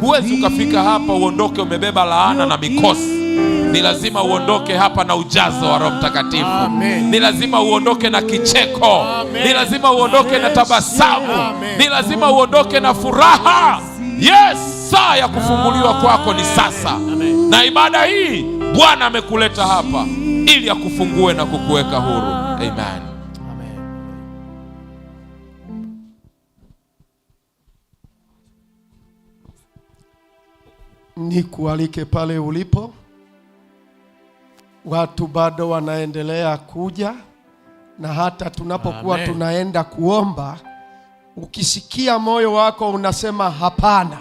Huwezi ukafika hapa uondoke umebeba laana na mikosi. Ni lazima uondoke hapa na ujazo wa Roho Mtakatifu. Amen. Ni lazima uondoke na kicheko. Amen. Ni lazima uondoke na tabasamu. Amen. Ni lazima uondoke na furaha. Yes, saa ya kufunguliwa kwako ni sasa. Amen. Na ibada hii Bwana amekuleta hapa ili akufungue na kukuweka huru. Amen. Nikualike pale ulipo. Watu bado wanaendelea kuja, na hata tunapokuwa tunaenda kuomba, ukisikia moyo wako unasema hapana,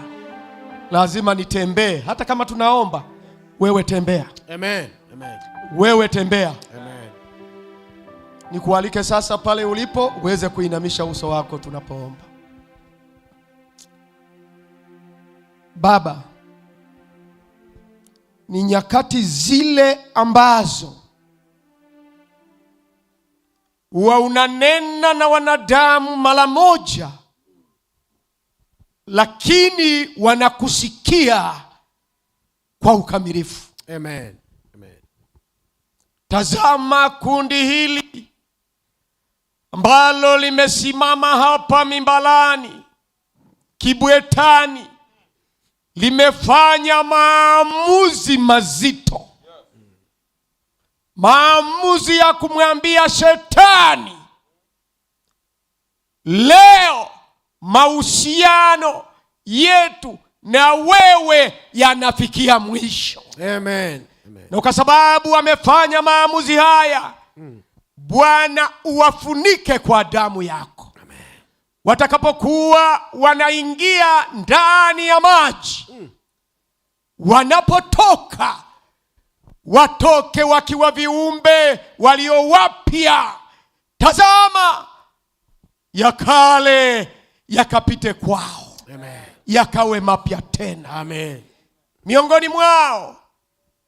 lazima nitembee. Hata kama tunaomba, wewe tembea. Amen. Amen. Wewe tembea. Amen. Nikualike sasa pale ulipo uweze kuinamisha uso wako tunapoomba. Baba, ni nyakati zile ambazo huwa unanena na wanadamu mara moja, lakini wanakusikia kwa ukamilifu. Amen. Amen. Tazama kundi hili ambalo limesimama hapa Mimbalani, Kibwetani, limefanya maamuzi mazito. Maamuzi ya kumwambia Shetani, leo mahusiano yetu na wewe yanafikia mwisho. Amen. Amen. Na kwa sababu wamefanya maamuzi haya, Bwana uwafunike kwa damu yako. Amen. Watakapokuwa wanaingia ndani ya maji, wanapotoka, watoke wakiwa viumbe walio wapya. Tazama, ya kale yakapite kwao. Amen. Yakawe mapya tena. Amen. Miongoni mwao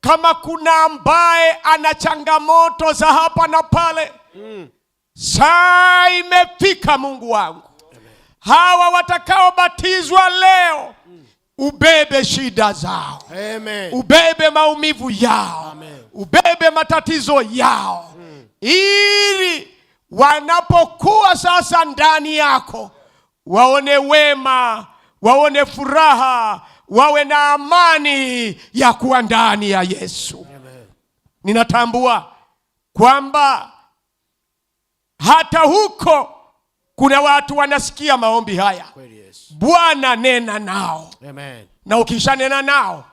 kama kuna ambaye ana changamoto za hapa na pale, saa imefika Mungu wangu. hawa watakaobatizwa leo, ubebe shida zao. Amen. Ubebe maumivu yao. Amen. Ubebe matatizo yao. Ili wanapokuwa sasa ndani yako, waone wema, waone furaha, wawe na amani ya kuwa ndani ya Yesu. Amen. Ninatambua kwamba hata huko kuna watu wanasikia maombi haya. Bwana, nena nao. Amen. Na ukishanena nao,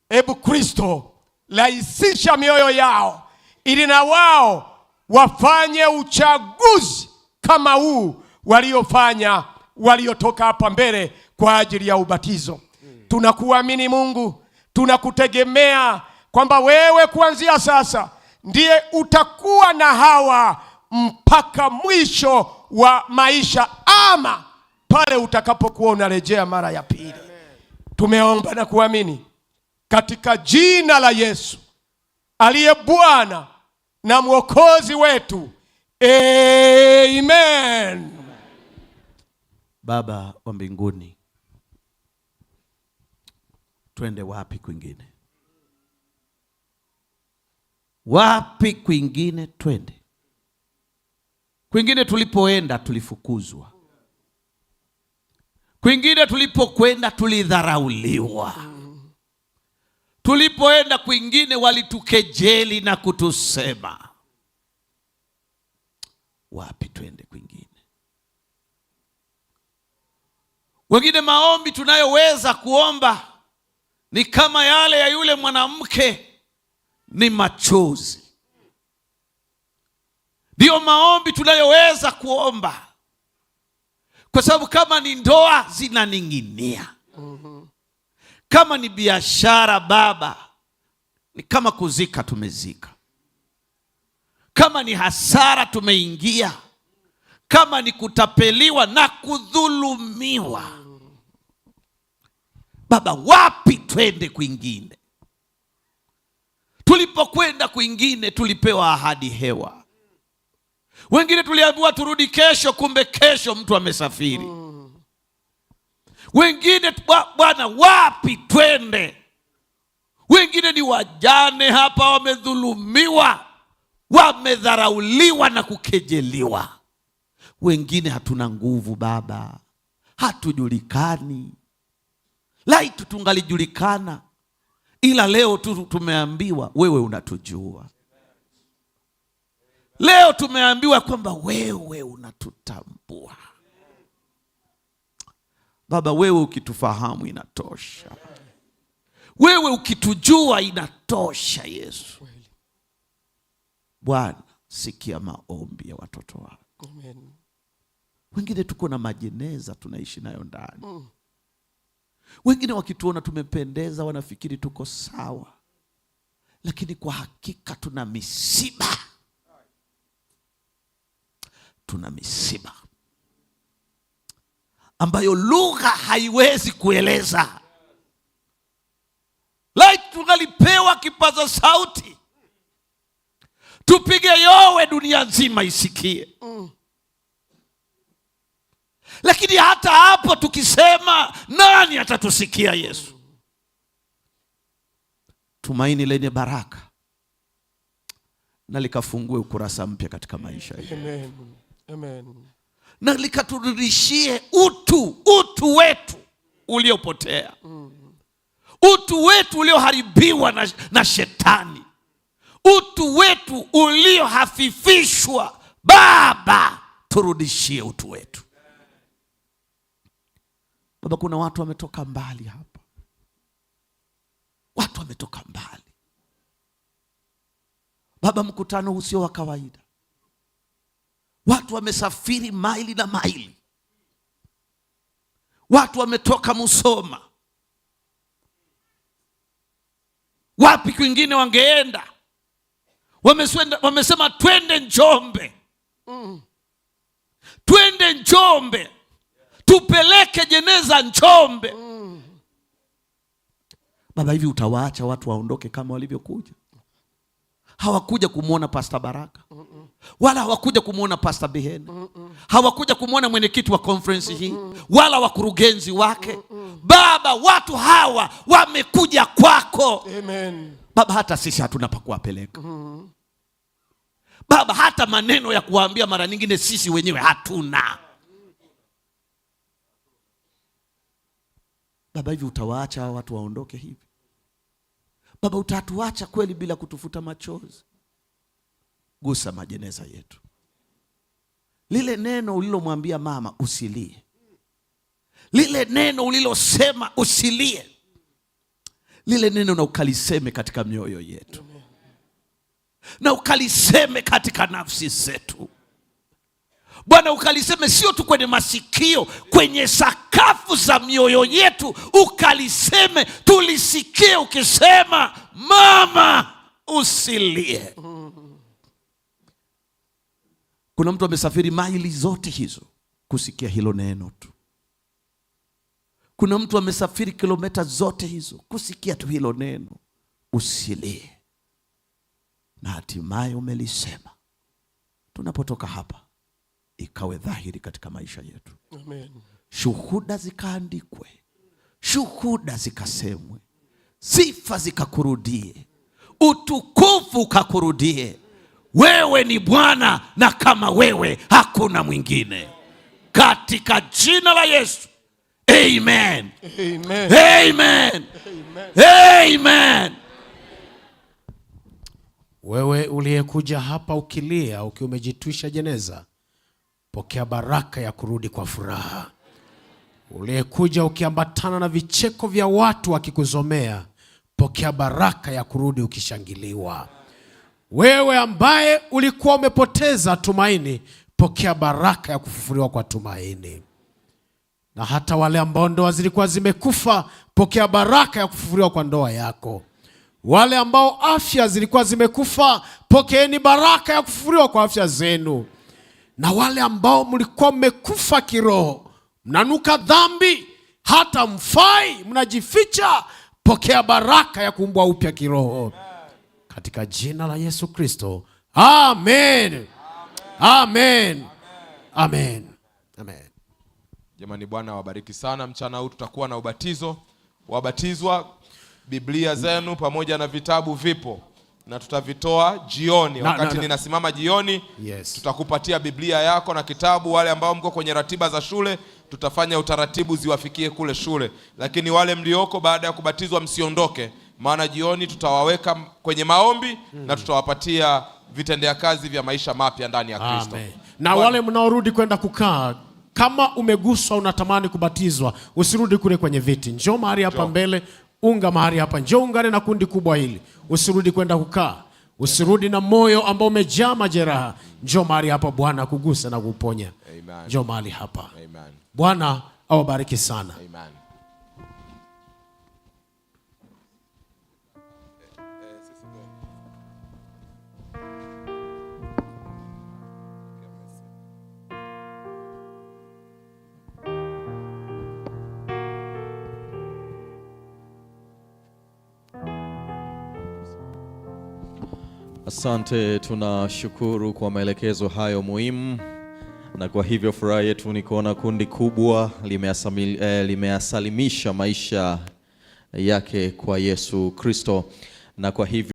hebu Kristo rahisisha mioyo yao, ili na wao wafanye uchaguzi kama huu waliofanya waliotoka hapa mbele kwa ajili ya ubatizo. Tunakuamini Mungu, tunakutegemea kwamba wewe kuanzia sasa ndiye utakuwa na hawa mpaka mwisho wa maisha, ama pale utakapokuwa unarejea mara ya pili. Tumeomba na kuamini katika jina la Yesu aliye Bwana na Mwokozi wetu. Amen. Baba wa mbinguni, twende wapi kwingine? Wapi kwingine twende? Kwingine tulipoenda tulifukuzwa. Kwingine tulipokwenda tulidharauliwa. Tulipoenda kwingine walitukejeli na kutusema. Wapi twende kwingine? Wengine maombi tunayoweza kuomba ni kama yale ya yule mwanamke, ni machozi. Ndio maombi tunayoweza kuomba, kwa sababu kama ni ndoa zinaning'inia. Kama ni biashara Baba, ni kama kuzika tumezika. Kama ni hasara tumeingia. Kama ni kutapeliwa na kudhulumiwa. Baba, wapi twende kwingine? Tulipokwenda kwingine tulipewa ahadi hewa. Wengine tuliambiwa turudi kesho, kumbe kesho mtu amesafiri. Wengine Bwana, wapi twende? Wengine ni wajane hapa, wamedhulumiwa, wamedharauliwa na kukejeliwa. Wengine hatuna nguvu Baba, hatujulikani. Laiti tungalijulikana, ila leo tu tumeambiwa wewe unatujua. Leo tumeambiwa kwamba wewe unatutambua. Baba, wewe ukitufahamu inatosha. Wewe ukitujua inatosha Yesu. Bwana, sikia maombi ya watoto wako. Amen. Wengine tuko na majeneza tunaishi nayo ndani. Wengine wakituona tumependeza wanafikiri tuko sawa, lakini kwa hakika tuna misiba. Tuna misiba ambayo lugha haiwezi kueleza. Laiti tungalipewa kipaza sauti, tupige yowe dunia nzima isikie. Lakini hata hapo tukisema, nani atatusikia Yesu? Tumaini lenye baraka na likafungue ukurasa mpya katika maisha yetu. Amen. Amen. Na likaturudishie utu wetu uliopotea. Utu wetu ulioharibiwa na shetani. Utu wetu uliohafifishwa. Baba, turudishie utu wetu. Baba, kuna watu wametoka mbali hapa. Watu wametoka mbali. Baba, mkutano huu sio wa kawaida. Watu wamesafiri maili na maili. Watu wametoka Musoma. Wapi kwingine wangeenda? Wamesema twende Njombe. Twende Njombe. Tupeleke jeneza Njombe. Baba, hivi utawaacha watu waondoke kama walivyokuja? Hawakuja kumwona Pastor Baraka. wala hawakuja kumwona Pastor Bihene, hawakuja kumwona mwenyekiti wa conference hii, wala wakurugenzi wake. Baba, watu hawa wamekuja kwako. Amen. Baba, hata sisi hatuna pa kuwapeleka. Baba, hata maneno ya kuwaambia mara nyingine sisi wenyewe hatuna. Baba, hivi utawaacha hawa watu waondoke hivi? Baba, utatuacha kweli bila kutufuta machozi? Gusa majeneza yetu. Lile neno ulilomwambia mama usilie, lile neno ulilosema usilie, lile neno na ukaliseme katika mioyo yetu, na ukaliseme katika nafsi zetu Bwana, ukaliseme sio tu kwenye masikio, kwenye sakafu za mioyo yetu ukaliseme, tulisikie ukisema mama usilie. Kuna mtu amesafiri maili zote hizo kusikia hilo neno tu. Kuna mtu amesafiri kilomita zote hizo kusikia tu hilo neno usilie, na hatimaye umelisema. Tunapotoka hapa ikawe dhahiri katika maisha yetu. Amen. Shuhuda zikaandikwe, shuhuda zikasemwe, sifa zikakurudie, utukufu ukakurudie. Wewe ni Bwana na kama wewe hakuna mwingine, katika jina la Yesu. Amen. Amen. Amen. Amen. Wewe uliyekuja hapa ukilia, ukiwa umejitwisha jeneza, pokea baraka ya kurudi kwa furaha. Uliyekuja ukiambatana na vicheko vya watu wakikuzomea, pokea baraka ya kurudi ukishangiliwa. Wewe ambaye ulikuwa umepoteza tumaini, pokea baraka ya kufufuliwa kwa tumaini. Na hata wale ambao ndoa zilikuwa zimekufa, pokea baraka ya kufufuliwa kwa ndoa yako. Wale ambao afya zilikuwa zimekufa, pokeeni baraka ya kufufuliwa kwa afya zenu. Na wale ambao mlikuwa mmekufa kiroho, mnanuka dhambi, hata mfai, mnajificha, pokea baraka ya kuumbwa upya kiroho, katika jina la Yesu Kristo. Amen. Amen. Amen. Amen. Jamani, Bwana awabariki sana. Mchana huu tutakuwa na ubatizo. Wabatizwa, Biblia zenu pamoja na vitabu vipo na tutavitoa jioni. Wakati ninasimama jioni, yes, tutakupatia Biblia yako na kitabu. Wale ambao mko kwenye ratiba za shule, tutafanya utaratibu ziwafikie kule shule. Lakini wale mlioko baada ya kubatizwa msiondoke, maana jioni tutawaweka kwenye maombi na tutawapatia vitendea kazi vya maisha mapya ndani ya Kristo. Na wale mnaorudi kwenda kukaa, kama umeguswa unatamani kubatizwa, usirudi kule kwenye viti. Njoo mahali hapa mbele, unga mahali hapa. Njoo ungane na kundi kubwa hili. Usirudi kwenda kukaa. Usirudi na moyo ambao umejaa majeraha. Njoo mahali hapa, Bwana kugusa na kuponya. Amen. Njoo mahali hapa. Amen. Bwana awabariki sana. Amen. Asante, tunashukuru kwa maelekezo hayo muhimu. Na kwa hivyo furaha yetu ni kuona kundi kubwa limeasalimisha maisha yake kwa Yesu Kristo. Na kwa hivyo